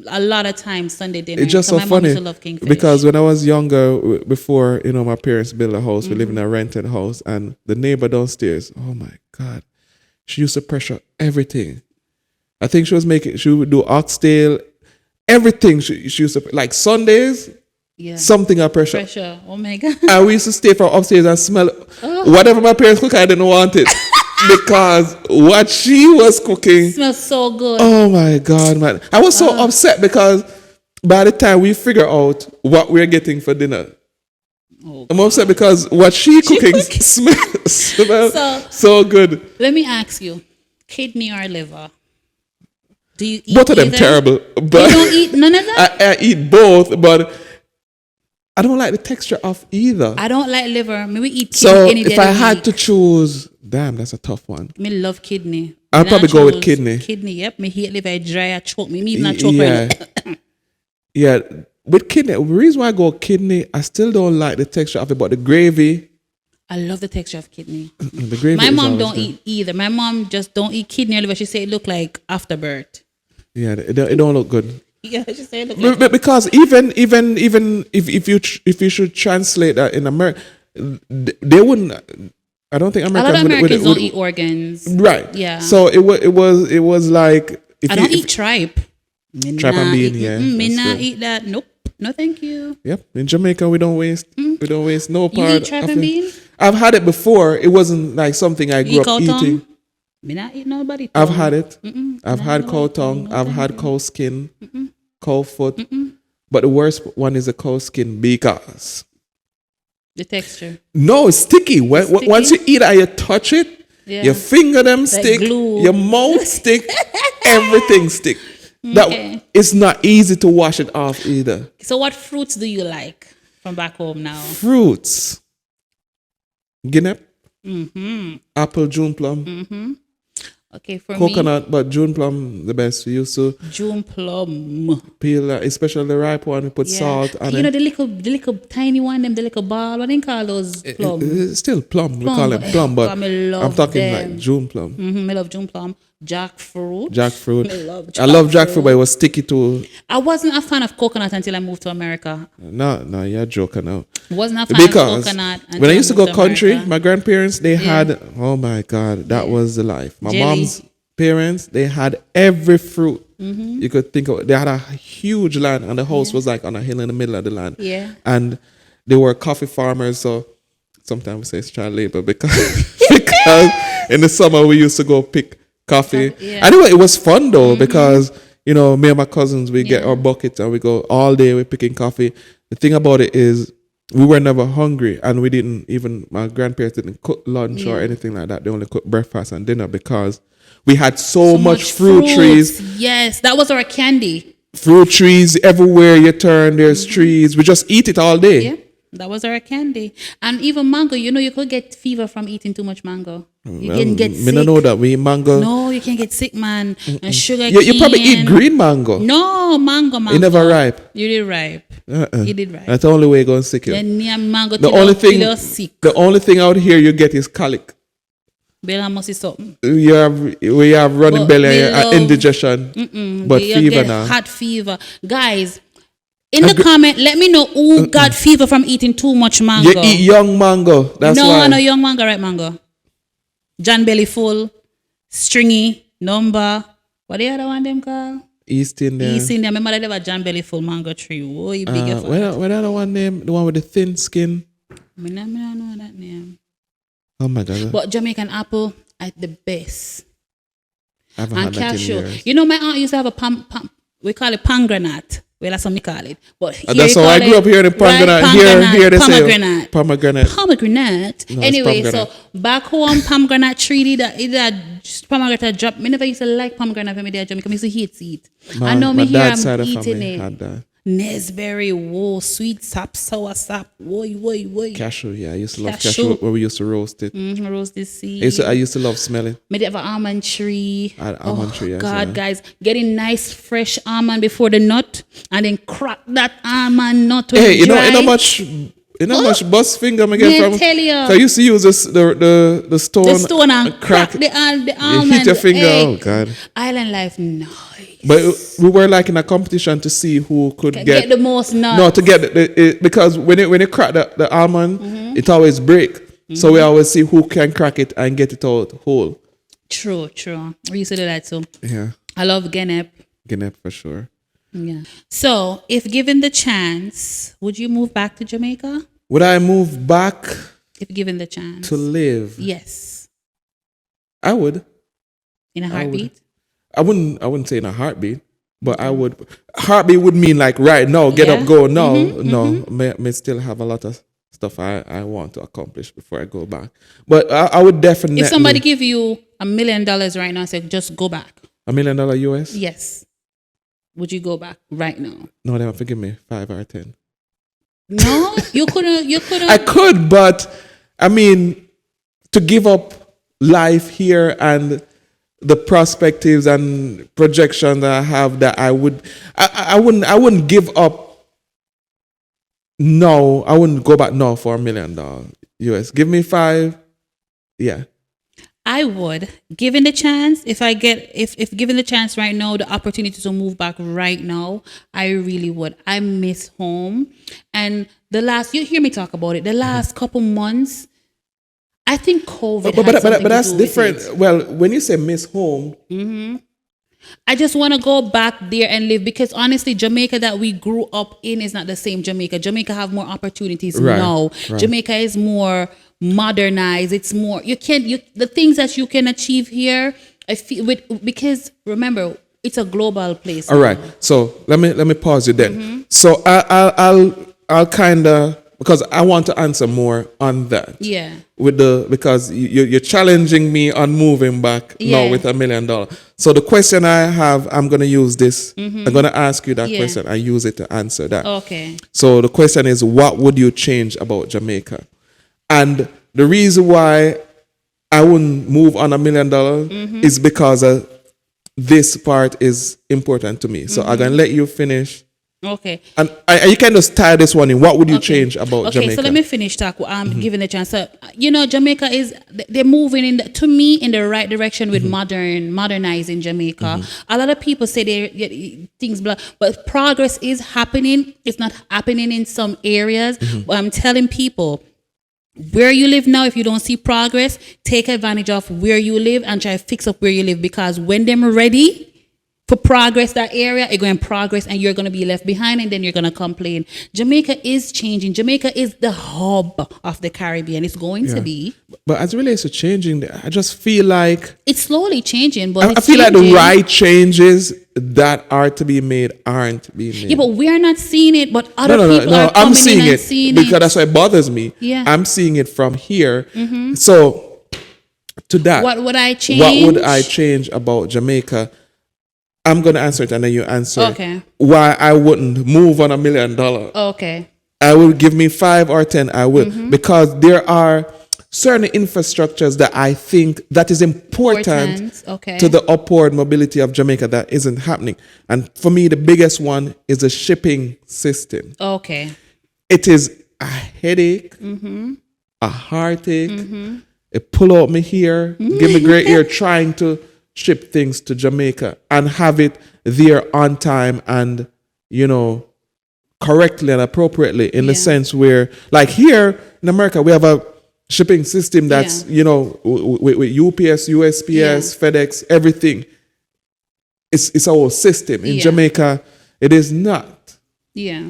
A: a lot of times Sunday dinner.
B: It's just so
A: my
B: funny
A: mom used to love kingfish.
B: because when I was younger, before my parents built a house, we lived in a rented house, and the neighbor downstairs, oh my God, she used to pressure everything. I think she would do oxtail, everything. She used to, like Sundays.
A: Yeah.
B: Something at pressure.
A: Oh my God.
B: And we used to stay from upstairs and smell whatever my parents cook. I didn't want it because what she was cooking
A: smells so good.
B: Oh my God, man! I was so upset because by the time we figure out what we're getting for dinner, I'm upset because what she cooking smells so good.
A: Let me ask you, kidney or liver? Do you eat
B: both of them? Terrible. But
A: you don't eat none of that?
B: I eat both, but I don't like the texture of either.
A: I don't like liver. Maybe eat kidney
B: so
A: any day
B: if I had to choose, damn, that's a tough one.
A: Me love kidney.
B: I'll probably go with kidney.
A: Kidney, yep. Me hate liver. I dry. I choke me. Me even not choke right.
B: Yeah, with kidney. The reason why I go kidney, I still don't like the texture of it, but the gravy.
A: I love the texture of kidney.
B: The gravy.
A: My mom don't eat either. My mom just don't eat kidney or liver. She say it look like afterbirth. Yeah,
B: it don't look good.
A: Yeah, she say it look like
B: because even if you should translate that in America, they wouldn't. I don't think
A: A lot
B: Americans
A: of Americans don't eat organs.
B: Right.
A: Yeah.
B: So it was like
A: I don't eat tripe.
B: Tripe and bean, yeah.
A: Me not eat that. Nope. No, thank you.
B: Yep. In Jamaica, we don't waste no part.
A: You eat tripe and bean?
B: I've had it before. It wasn't like something I grew up eating.
A: Me not eat nobody tongue.
B: I've had it. I've had cow tongue. I've had cow skin, cow foot. But the worst one is the cow skin because
A: the texture.
B: No, it's sticky. Once you eat it, you touch it. Yeah. Your finger them stick. Glue. Your mouth stick. Everything stick. That it's not easy to wash it off either.
A: So what fruits do you like from back home now?
B: Fruits. Guinea. Apple, June plum.
A: Okay, for
B: coconut, but June plum the best. We used to
A: June plum
B: peel, especially the ripe one. We put salt on it.
A: You know the little tiny one, the little ball. What do you call those plum?
B: It's still plum. We call it plum, but I'm talking like June plum.
A: I love June plum. Jackfruit.
B: I love jackfruit, but it was sticky too.
A: I wasn't a fan of coconut until I moved to America.
B: No, you're joking now.
A: Wasn't a fan of coconut.
B: When I used to go country, my grandparents, they had, oh my God, that was the life. My mom's parents, they had every fruit you could think of. They had a huge land, and the house was like on a hill in the middle of the land.
A: Yeah.
B: And they were coffee farmers, so sometimes we say it's child labor because in the summer we used to go pick coffee. Anyway, it was fun though because me and my cousins, we get our buckets and we go all day. We're picking coffee. The thing about it is we were never hungry, and we didn't even, my grandparents didn't cook lunch or anything like that. They only cooked breakfast and dinner because we had so much fruit trees.
A: Yes, that was our candy.
B: Fruit trees everywhere you turn. There's trees. We just eat it all day.
A: Yeah. That was our candy. And even mango, you could get fever from eating too much mango. You can get sick.
B: I don't know that. We eat mango.
A: No, you can't get sick, man. And sugar
B: You probably eat green mango.
A: No, mango.
B: It never ripe.
A: You did ripe. You did ripe.
B: That's the only way you're going to sick it.
A: Mango
B: the only thing out here you get is colic.
A: Bella must be something.
B: We have running belly and indigestion. But fever now.
A: Hot fever. Guys, in the comment, let me know who got fever from eating too much mango.
B: You eat young mango. That's why.
A: No, young mango, right mango. John Belly Full, Stringy, Number. What the other one them called?
B: East India.
A: Remember that they were John Belly Full mango tree. Oh, you big
B: what the other one name? The one with the thin skin?
A: I don't know that name.
B: Oh my God.
A: But Jamaican apple are the best.
B: I haven't had that in years.
A: My aunt used to have a we call it pomegranate. Well, that's what we call it. But
B: that's how I grew up here in pomegranate. Here they say pomegranate.
A: No, anyway, so back home, pomegranate tree, that pomegranate drop. I never used to like pomegranate when I was Jamaica. I used to hate it. I know me here, I'm eating it. Had that. Nesberry, whoa, sweet sap, sour sap, whoa.
B: Cashew, yeah, I used to love cashew when we used to roast it.
A: Roast the seed.
B: I used to love smelling.
A: Maybe have an almond tree.
B: Almond tree, yes.
A: God, guys, getting nice fresh almond before the nut, and then crack that almond nut. When
B: you know how much bust finger I get from?
A: Tell you.
B: So I used to use the stone.
A: The stone and crack the almond.
B: You hit your finger. Egg. Oh God.
A: Island life, nice.
B: But we were like in a competition to see who could get
A: the most nuts.
B: No, to get because when it crack the almond, it always break. So we always see who can crack it and get it out whole.
A: True. We used to do that too.
B: Yeah.
A: I love Genep.
B: Genep for sure.
A: Yeah. So, if given the chance, would you move back to Jamaica?
B: Would I move back?
A: If given the chance.
B: To live?
A: Yes.
B: I would.
A: In a heartbeat?
B: I wouldn't say in a heartbeat, but I would. Heartbeat would mean like right now, get up, go. No. May still have a lot of stuff I want to accomplish before I go back. But I would definitely.
A: If somebody give you $1 million right now and say, just go back.
B: $1 million US?
A: Yes. Would you go back right now?
B: No, they have to give me 5 or 10.
A: No, you couldn't.
B: I could, but I mean, to give up life here and the perspectives and projections that I have, that I wouldn't give up. No, I wouldn't go back now for $1 million US. Give me 5. Yeah.
A: I would, given the chance, if given the chance right now, the opportunity to move back right now, I really would. I miss home. And you hear me talk about it, the last couple months, I think COVID had something
B: but that's
A: to do
B: different.
A: with it.
B: Well, when you say miss home,
A: I just want to go back there and live, because honestly, Jamaica that we grew up in is not the same Jamaica. Jamaica have more opportunities now. Right. Jamaica is more modernized. It's more the things that you can achieve here. I feel because remember, it's a global place.
B: All right. So let me pause you then. So I'll kind of, because I want to answer more on that.
A: Yeah.
B: Because you're challenging me on moving back now with $1 million. So the question I have, I'm going to use this. I'm going to ask you that question. I use it to answer that.
A: Okay.
B: So the question is, what would you change about Jamaica? And the reason why I wouldn't move on $1 million is because this part is important to me. So I'm going to let you finish.
A: Okay.
B: And you can just tie this one in. What would you change about Jamaica? Okay,
A: so let me finish talk. Giving the chance. So, Jamaica they're moving in the right direction with modernizing Jamaica. A lot of people say things, but progress is happening. It's not happening in some areas. But I'm telling people, where you live now, if you don't see progress, take advantage of where you live and try to fix up where you live, because when they're ready for progress, that area, it's going to progress and you're going to be left behind, and then you're going to complain. Jamaica is changing. Jamaica is the hub of the Caribbean. It's going to be. But
B: as it relates to changing, I just feel like
A: it's slowly changing. But
B: I feel like the right changes that are to be made aren't being made.
A: Yeah, but we are not seeing it. But other people are coming in and seeing it.
B: Because that's why it bothers me.
A: Yeah.
B: I'm seeing it from here. So to that,
A: what would I change?
B: What would I change about Jamaica? I'm going to answer it and then you answer.
A: Okay.
B: Why I wouldn't move on $1 million.
A: Okay.
B: I will give me 5 or 10. I will, because there are certain infrastructures that I think that is important to the upward mobility of Jamaica that isn't happening. And for me, the biggest one is the shipping system.
A: Okay.
B: It is a headache, a heartache. It pull out me here, give me great ear trying to ship things to Jamaica and have it there on time and, correctly and appropriately, in the sense where, like here in America, we have a shipping system that's, with UPS, USPS, FedEx, everything. It's a whole system. In Jamaica, it is not.
A: Yeah.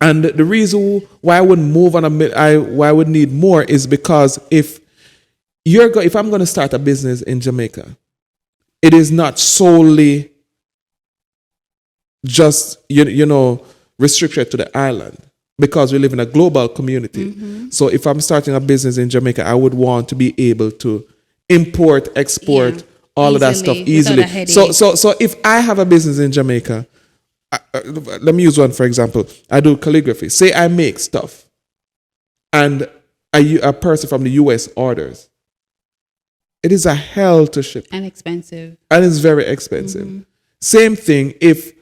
B: And the reason why I wouldn't move on why I would need more is because if I'm going to start a business in Jamaica, it is not solely just, restricted to the island, because we live in a global community. So if I'm starting a business in Jamaica, I would want to be able to import, export, all of that stuff easily. So if I have a business in Jamaica, let me use one for example. I do calligraphy. Say I make stuff and a person from the US orders. It is a hell to ship.
A: And expensive.
B: And it's very expensive. Same thing if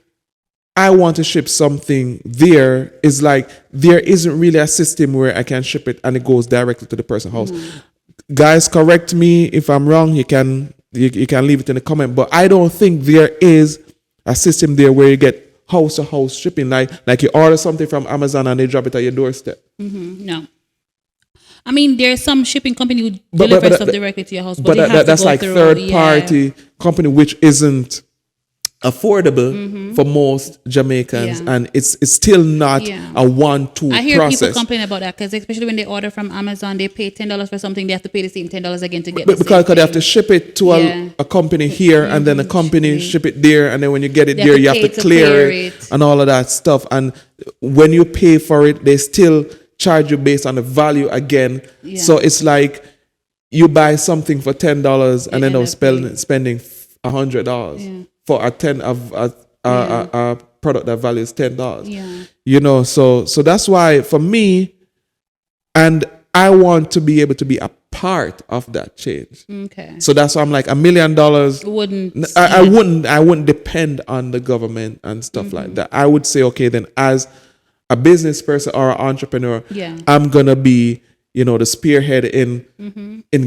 B: I want to ship something there, is like there isn't really a system where I can ship it and it goes directly to the person's house. Guys, correct me if I'm wrong. You can leave it in the comment. But I don't think there is a system there where you get house to house shipping. Like you order something from Amazon and they drop it at your doorstep.
A: No. I mean, there's some shipping company who deliver stuff directly to your house, but
B: that's like third party company, which isn't affordable for most Jamaicans, and it's still not a 1-2 process.
A: I hear people complain about that, because especially when they order from Amazon, they pay $10 for something, they have to pay the same $10 again to get. Because
B: they have to ship it to a company here, and then a company ship it there, and then when you get it there, you have to clear it and all of that stuff. And when you pay for it, they still charge you based on the value again. So it's like you buy something for $10 and end up spending $100 for a product that values $10. So that's why for me, and I want to be able to be a part of that change.
A: Okay.
B: So that's why I'm like $1 million I wouldn't depend on the government and stuff like that. I would say, okay, then as a business person or an entrepreneur, I'm gonna be, the spearhead in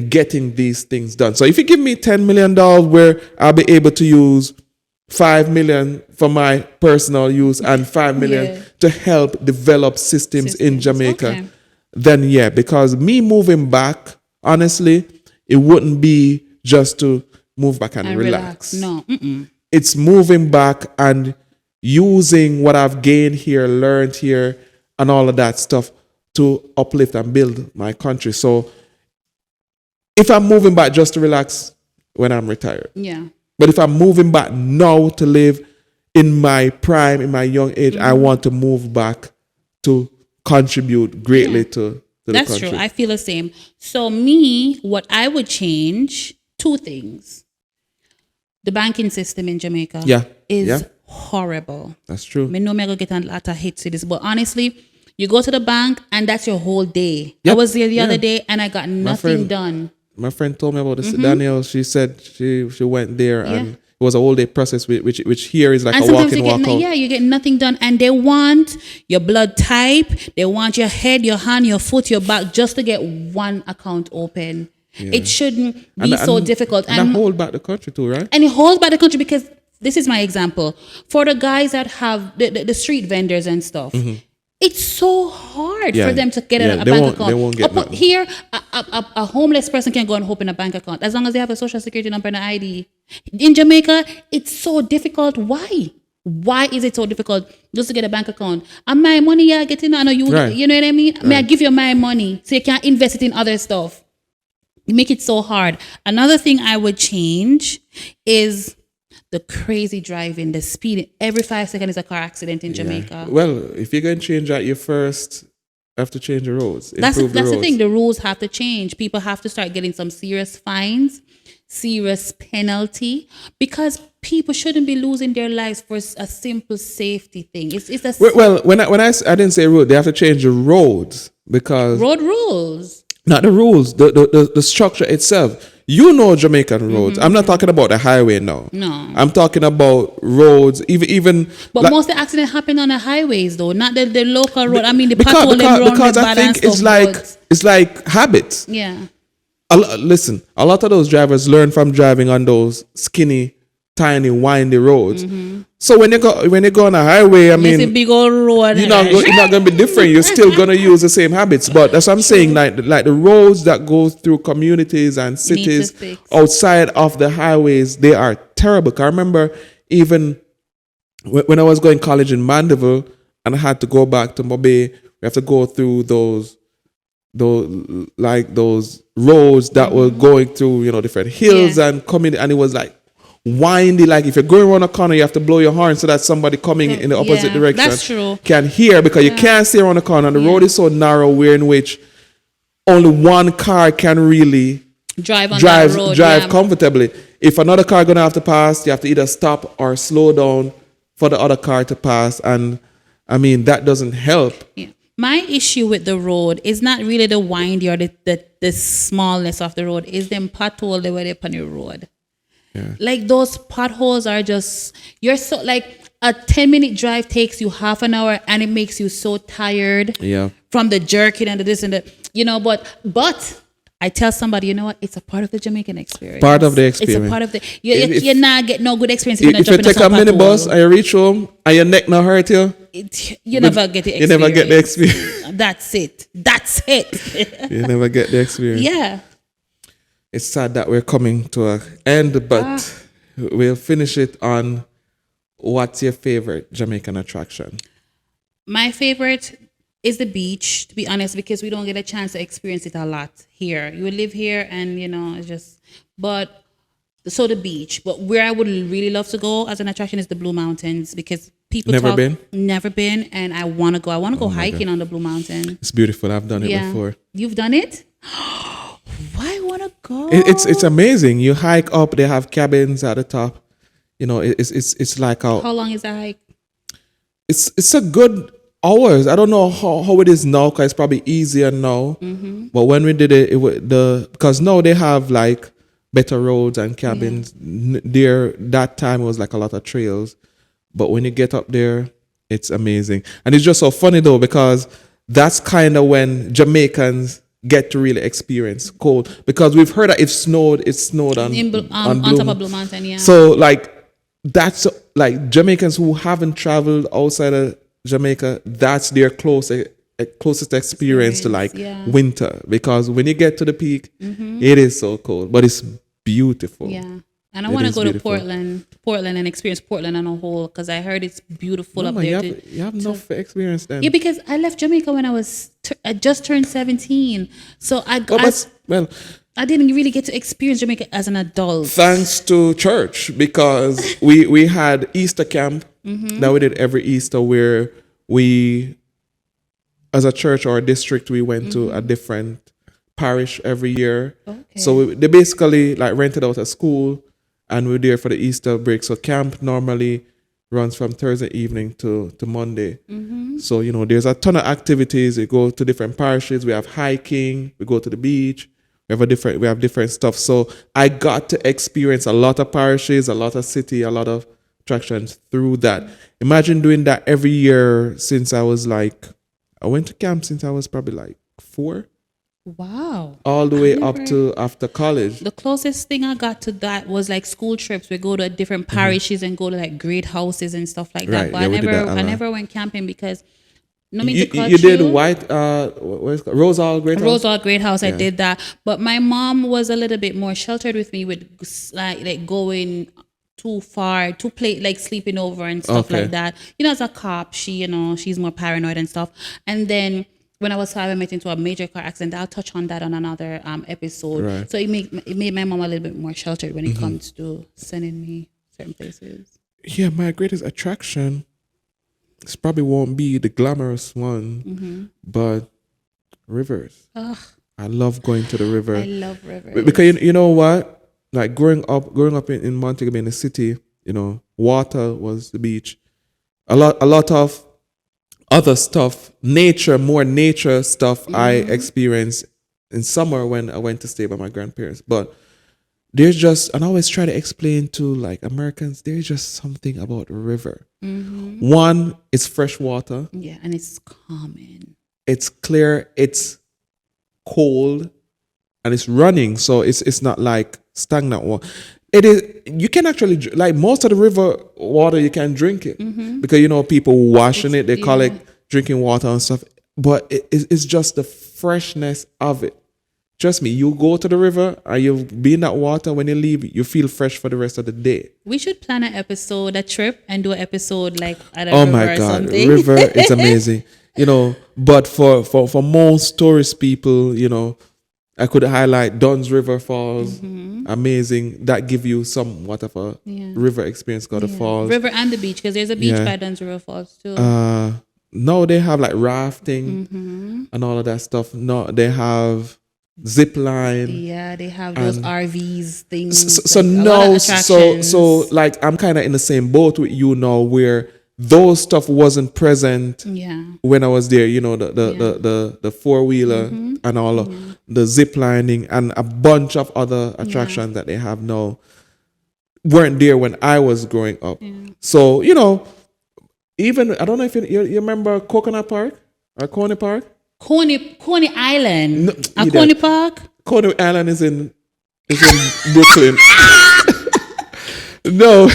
B: getting these things done. So if you give me $10 million where I'll be able to use $5 million for my personal use and $5 million to help develop systems in Jamaica, then because me moving back honestly, it wouldn't be just to move back and relax.
A: No. Mm-mm.
B: It's moving back and using what I've gained here, learned here, and all of that stuff to uplift and build my country. So if I'm moving back just to relax when I'm retired.
A: Yeah.
B: But if I'm moving back now to live in my prime, in my young age, I want to move back to contribute greatly to the
A: That's
B: country.
A: true. I feel the same. So me, what I would change, 2 things. The banking system in Jamaica is horrible.
B: That's true.
A: I know I'm going to get a lot of hits to this, but honestly, you go to the bank and that's your whole day.
B: Yep.
A: I was there the other day and I got nothing done.
B: My friend told me about this. Danielle, she said she went there and it was a whole day process, which here is like
A: and
B: a walk in, walk out.
A: Yeah, you get nothing done. And they want your blood type, they want your head, your hand, your foot, your back, just to get one account open. Yeah. It shouldn't be so difficult.
B: And hold back the country too, right?
A: And it holds back the country because this is my example. For the guys that have the street vendors and stuff, it's so hard for them to get a bank account.
B: They won't get nothing.
A: Here, a homeless person can go and open a bank account as long as they have a social security number and an ID. In Jamaica, it's so difficult. Why? Why is it so difficult just to get a bank account? And my money you're getting, I know you, you know what I mean? May I give you my money so you can invest it in other stuff? You make it so hard. Another thing I would change is the crazy driving, the speed. Every 5 seconds is a car accident in Jamaica.
B: Well, if you're going to change that, you first have to change the roads.
A: That's the thing. The rules have to change. People have to start getting some serious fines, serious penalty, because people shouldn't be losing their lives for a simple safety thing.
B: Well, when I didn't say road, they have to change the roads because
A: road rules. Not
B: the rules, the structure itself. You know Jamaican roads. I'm not talking about the highway now.
A: No.
B: I'm talking about roads, even.
A: But
B: like,
A: most of the accidents happen on the highways, though, not the local road. I mean, the pothole
B: because I think it's like habits.
A: Yeah.
B: Listen, a lot of those drivers learn from driving on those skinny, tiny, windy roads. So when you go on a highway, I mean,
A: it's a big old road.
B: You're not going to be different. You're still going to use the same habits. But that's what I'm saying. Like the roads that go through communities and cities outside of the highways, they are terrible. I remember even when I was going to college in Mandeville and I had to go back to Mobay, we have to go through those roads that were going through, different hills and coming, and it was like windy. Like if you're going around a corner, you have to blow your horn so that somebody coming in the opposite direction
A: that's true.
B: Can hear, because you can't see around the corner. And the road is so narrow, in which only one car can really drive comfortably. If another car gonna have to pass, you have to either stop or slow down for the other car to pass, and I mean that doesn't help.
A: Yeah. My issue with the road is not really the windy or the smallness of the road. It's them potholes that were up on the road. Yeah. Like those potholes are just, you're so like a 10-minute drive takes you half an hour and it makes you so tired from the jerking and the this and that, but I tell somebody, you know what? It's a part of the Jamaican experience.
B: Part of the experience.
A: It's a part of the, you're not get no good experience if
B: you take a minibus and you reach home and your neck not hurt you.
A: You never get the experience.
B: You never get the experience.
A: That's it.
B: You never get the experience.
A: Yeah.
B: It's sad that we're coming to an end, but we'll finish it on what's your favorite Jamaican attraction? My favorite is the beach, to be honest, because we don't get a chance to experience it a lot here. You live here and, it's just, so the beach. But where I would really love to go as an attraction is the Blue Mountains, because people Never been, and I want to go. I want to go hiking on the Blue Mountain. It's beautiful. I've done it before. You've done it? Why want to go? It's amazing. You hike up. They have cabins at the top. It's like how long is that hike? It's a good hours. I don't know how it is now, because it's probably easier now. Mm-hmm. But when we did it because now they have like better roads and cabins. There that time it was like a lot of trails. But when you get up there, it's amazing. And it's just so funny though, because that's kind of when Jamaicans get to really experience cold, because we've heard that it snowed on top of Blue Mountain. Yeah. So that's like Jamaicans who haven't traveled outside of Jamaica, that's their closest closest experience to like winter, because when you get to the peak,
A: Mm-hmm.
B: it is so cold, but it's beautiful.
A: Yeah. And I want to go to Portland and experience Portland on a whole, because I heard it's beautiful up there.
B: You have enough experience then.
A: Yeah, because I left Jamaica when I just turned 17. So I didn't really get to experience Jamaica as an adult.
B: Thanks to church, because we had Easter camp that we did every Easter, where we, as a church or a district, we went to a different parish every year.
A: Okay.
B: So they basically like rented out a school, and we were there for the Easter break. So camp normally runs from Thursday evening to Monday. So, you know, there's a ton of activities. We go to different parishes. We have hiking. We go to the beach. We have different stuff. So I got to experience a lot of parishes, a lot of city, a lot of attractions through that. Imagine doing that every year since I went to camp since I was probably like 4.
A: Wow.
B: All the way up to after college.
A: The closest thing I got to that was like school trips. We go to different parishes and go to like great houses and stuff like that. But I never went camping because
B: you did Rosal Great House?
A: Rosal Great House, I did that. But my mom was a little bit more sheltered with me with like going too far to play, like sleeping over and stuff like that. You know, as a cop, she's more paranoid and stuff. And then when I was 5, I met into a major car accident. I'll touch on that on another episode. Right. So it made my mom a little bit more sheltered when it comes to sending me certain places.
B: Yeah, my greatest attraction, this probably won't be the glamorous one, but rivers.
A: Ugh.
B: I love going to the river.
A: I love rivers.
B: Because you know what? Like growing up in Montego Bay in the city, you know, water was the beach. A lot of other stuff, more nature stuff I experienced in summer when I went to stay by my grandparents. But there's just, and I always try to explain to like Americans, there's just something about the river. One, it's fresh water.
A: Yeah, and it's calming.
B: It's clear, it's cold, and it's running. So it's not like stagnant water. It is. You can actually, like most of the river water, you can drink it because you know people washing it. They call it drinking water and stuff. But it's just the freshness of it. Trust me, you go to the river and you be in that water. When you leave, you feel fresh for the rest of the day.
A: We should plan a trip, and do an episode like at a
B: river.
A: Oh my God,
B: or something. River is amazing, you know. But for most tourist people, you know, I could highlight Dunn's River Falls, amazing. That give you somewhat of a river experience. Got the falls,
A: river and the beach, because there's a beach by Dunn's River Falls too.
B: No, they have like rafting and all of that stuff. No, they have zip line.
A: Yeah, they have those RVs things.
B: So like I'm kind of in the same boat with you now, where those stuff wasn't present when I was there, you know, the 4-wheeler and all of the zip lining and a bunch of other attractions that they have now weren't there when I was growing up. So, you know, even, I don't know if you remember Coconut Park or Coney Park?
A: Coney Island. No, Coney Park?
B: Coney Island is in Brooklyn. No.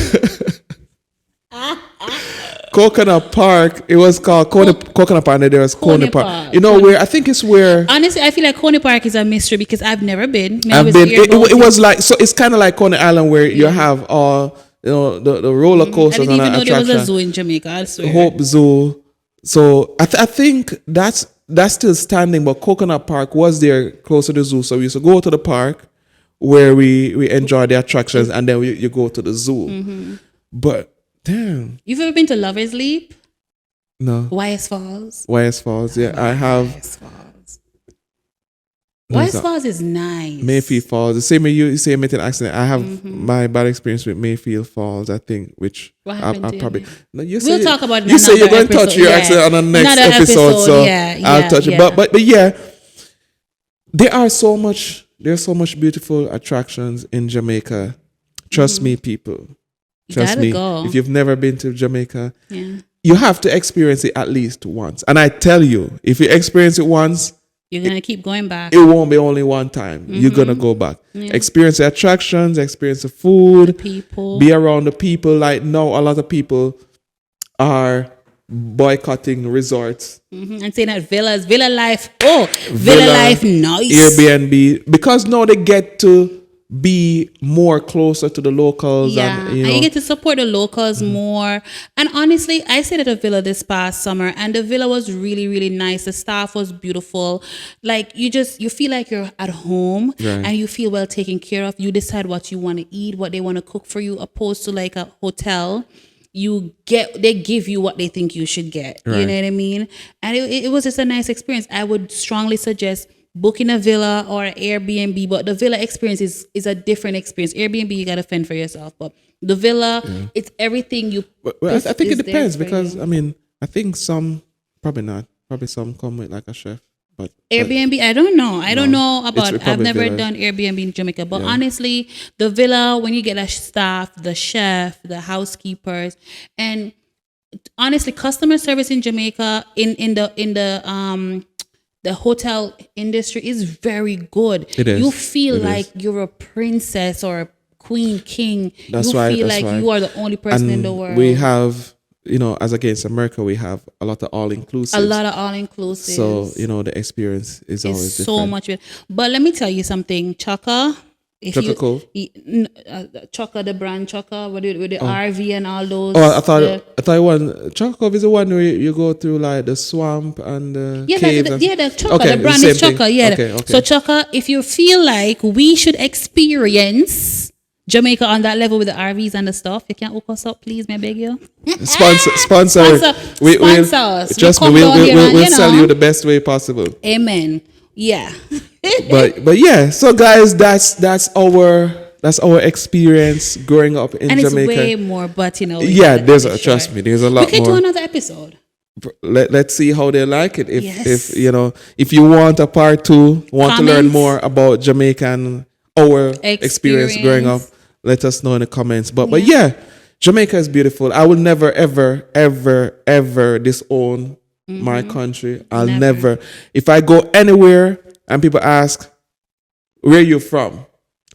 B: Coconut Park. It was called Coconut Park, and there was Coney Park. You know where? I think it's where.
A: Honestly, I feel like Coney Park is a mystery because I've never been.
B: I've been. It was like, so. It's kind of like Coney Island, where you have all, you know, the roller coasters and attractions. I didn't even know there was a zoo in Jamaica. I swear. Hope Zoo. So I think that's still standing, but Coconut Park was there close to the zoo. So we used to go to the park where we enjoy the attractions, and then you go to the zoo. But damn.
A: You've ever been to Lover's Leap?
B: No.
A: YS Falls?
B: YS Falls, yeah. I have.
A: YS Falls. YS Falls is nice.
B: Mayfield Falls. The same way you say met an accident. I have my bad experience with Mayfield Falls, I think, which I probably. No,
A: we'll talk about it.
B: You say you're going to touch your accident on the next episode, so I'll touch it. But yeah, there's so much beautiful attractions in Jamaica. Trust me, people. Trust me, if you've never been to Jamaica, you have to experience it at least once. And I tell you, if you experience it once,
A: you're going to keep going back.
B: It won't be only one time. You're going to go back. Experience the attractions, experience the food,
A: the people.
B: Be around the people. Like now, a lot of people are boycotting resorts.
A: And saying that villa life, villa life, nice.
B: Airbnb, because now they get to be more closer to the locals.
A: Yeah,
B: and
A: you get to support the locals more. And honestly, I stayed at a villa this past summer, and the villa was really, really nice. The staff was beautiful. Like you feel like you're at home, and you feel well taken care of. You decide what you want to eat, what they want to cook for you, opposed to like a hotel. They give you what they think you should get. You know what I mean? And it was just a nice experience. I would strongly suggest booking a villa or an Airbnb, but the villa experience is a different experience. Airbnb, you gotta fend for yourself, but the villa, it's everything you.
B: Well, I think it depends because I mean, I think some probably not. Probably some come with like a chef, but
A: Airbnb, I don't know. I don't know about. I've never done Airbnb in Jamaica, but honestly, the villa, when you get a staff, the chef, the housekeepers, and honestly, customer service in Jamaica the hotel industry is very good.
B: It is.
A: You feel like you're a princess or a queen, king. You feel like you are the only person in the world.
B: We have, as against America, we have a lot of all-inclusive. So, the experience is always different.
A: So much better. But let me tell you something, Chaka.
B: Chaka,
A: the brand Chaka, with the RV and all those.
B: Oh, I thought Chaka is the one where you go through like the swamp and the caves.
A: The Chaka, the brand is Chaka. Yeah.
B: Okay.
A: So Chaka, if you feel like we should experience Jamaica on that level with the RVs and the stuff, you can hook us up, please, may I beg you.
B: Sponsor us. We'll sell you the best way possible.
A: Amen. Yeah.
B: but yeah, so guys, that's our experience growing up in Jamaica.
A: And it's way more, but
B: trust me, there's a lot more.
A: We could do another episode.
B: Let's see how they like it. If you want a part 2, to learn more about Jamaican, our experience growing up, let us know in the comments. But yeah, Jamaica is beautiful. I will never, ever, ever, ever disown my country. I'll never. If I go anywhere and people ask, where are you from?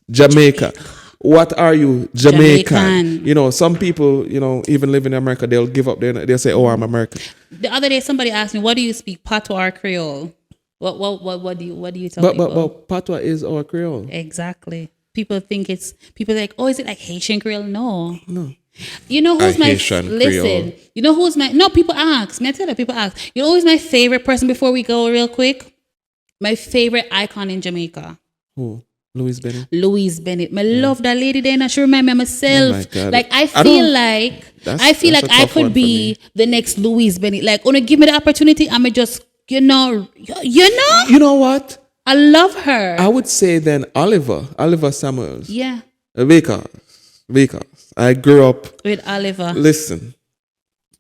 B: Jamaica. What are you? Jamaican. Some people, even living in America, they'll give up. They'll say, I'm American.
A: The other day, somebody asked me, what do you speak, Patois or Creole? What do you tell people?
B: But Patois is our Creole.
A: Exactly. People are like, is it like Haitian Creole? No. You know who's my
B: Creole.
A: You know who's my people ask me. I tell you, people ask. You know who's my favorite person before we go real quick? My favorite icon in Jamaica.
B: Who? Louise
A: Bennett. I love that lady there, and she remind me of myself. Oh my God. Like I feel like I could be the next Louise Bennett. Like, wanna give me the opportunity, I'm just you know.
B: You know what?
A: I love her.
B: I would say then Oliver Samuels.
A: Yeah.
B: Because I grew up
A: with Oliver.
B: Listen,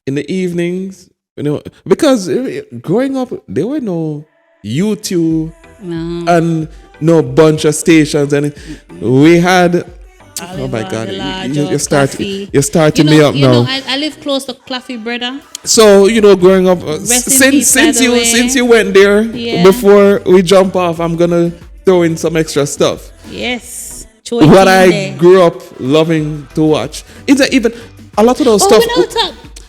B: in the evenings, because growing up, there were no YouTube and no bunch of stations, and we had. Oliver, oh my God! You're starting me up now.
A: I live close to Claffy, brother.
B: So growing up, since you went there before we jump off, I'm gonna throw in some extra stuff.
A: Yes.
B: What I grew up loving to watch. Is that even a lot of those stuff?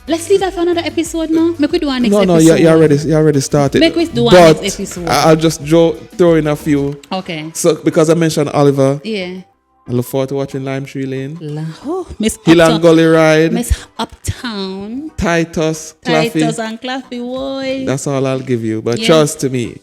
A: Let's leave that for another episode now. Make we do our next episode.
B: No, you already started.
A: Make we do our next episode.
B: I'll just throw in a few.
A: Okay.
B: So because I mentioned Oliver.
A: Yeah.
B: I look forward to watching Lime Tree Lane.
A: Miss
B: Hill and Gully Ride.
A: Miss Uptown.
B: Titus and
A: Claffy, boy.
B: That's all I'll give you. But trust me.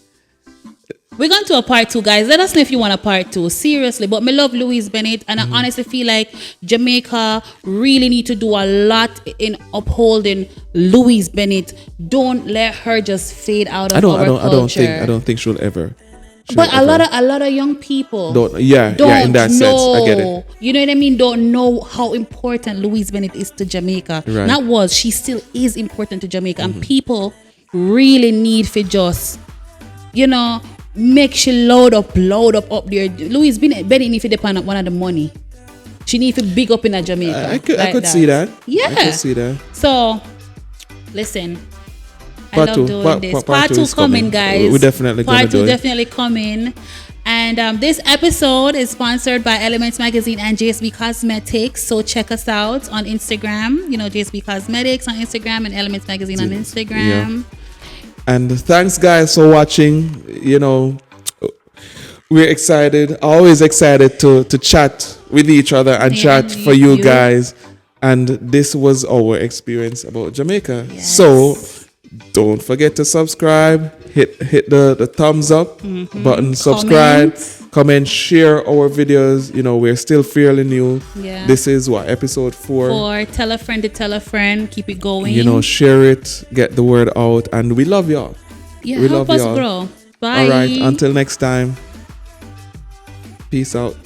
A: We're going to a part 2, guys. Let us know if you want a part 2. Seriously. But me love Louise Bennett. And I honestly feel like Jamaica really need to do a lot in upholding Louise Bennett. Don't let her just fade out of our culture.
B: I don't think she'll ever.
A: A lot of young people
B: don't in that sense. I get it.
A: You know what I mean? Don't know how important Louise Bennett is to Jamaica. Right. She still is important to Jamaica. And people really need to just, make she load up there. Louise Bennett need to depend on one of the money. She need to big up in Jamaica.
B: I could see that.
A: Yeah.
B: I could see that.
A: So, listen. I love doing this. Part 2 coming, guys.
B: We're definitely going to do it.
A: Part 2 definitely coming. And And this episode is sponsored by Elements Magazine and JSB Cosmetics. So check us out on Instagram. You know, JSB Cosmetics on Instagram and Elements Magazine on Instagram.
B: Yeah. And thanks, guys, for watching. You know, we're excited, always excited to chat with each other and chat for you guys. And this was our experience about Jamaica.
A: Yes.
B: So don't forget to subscribe, hit the thumbs up button, subscribe, comment, share our videos. You know, we're still fairly new.
A: Yeah.
B: This is episode 4.
A: Tell a friend to tell a friend. Keep it going.
B: You know, share it, get the word out, and we love y'all.
A: Yeah,
B: we
A: help
B: love
A: us
B: y'all.
A: grow. Bye.
B: All right, until next time. Peace out.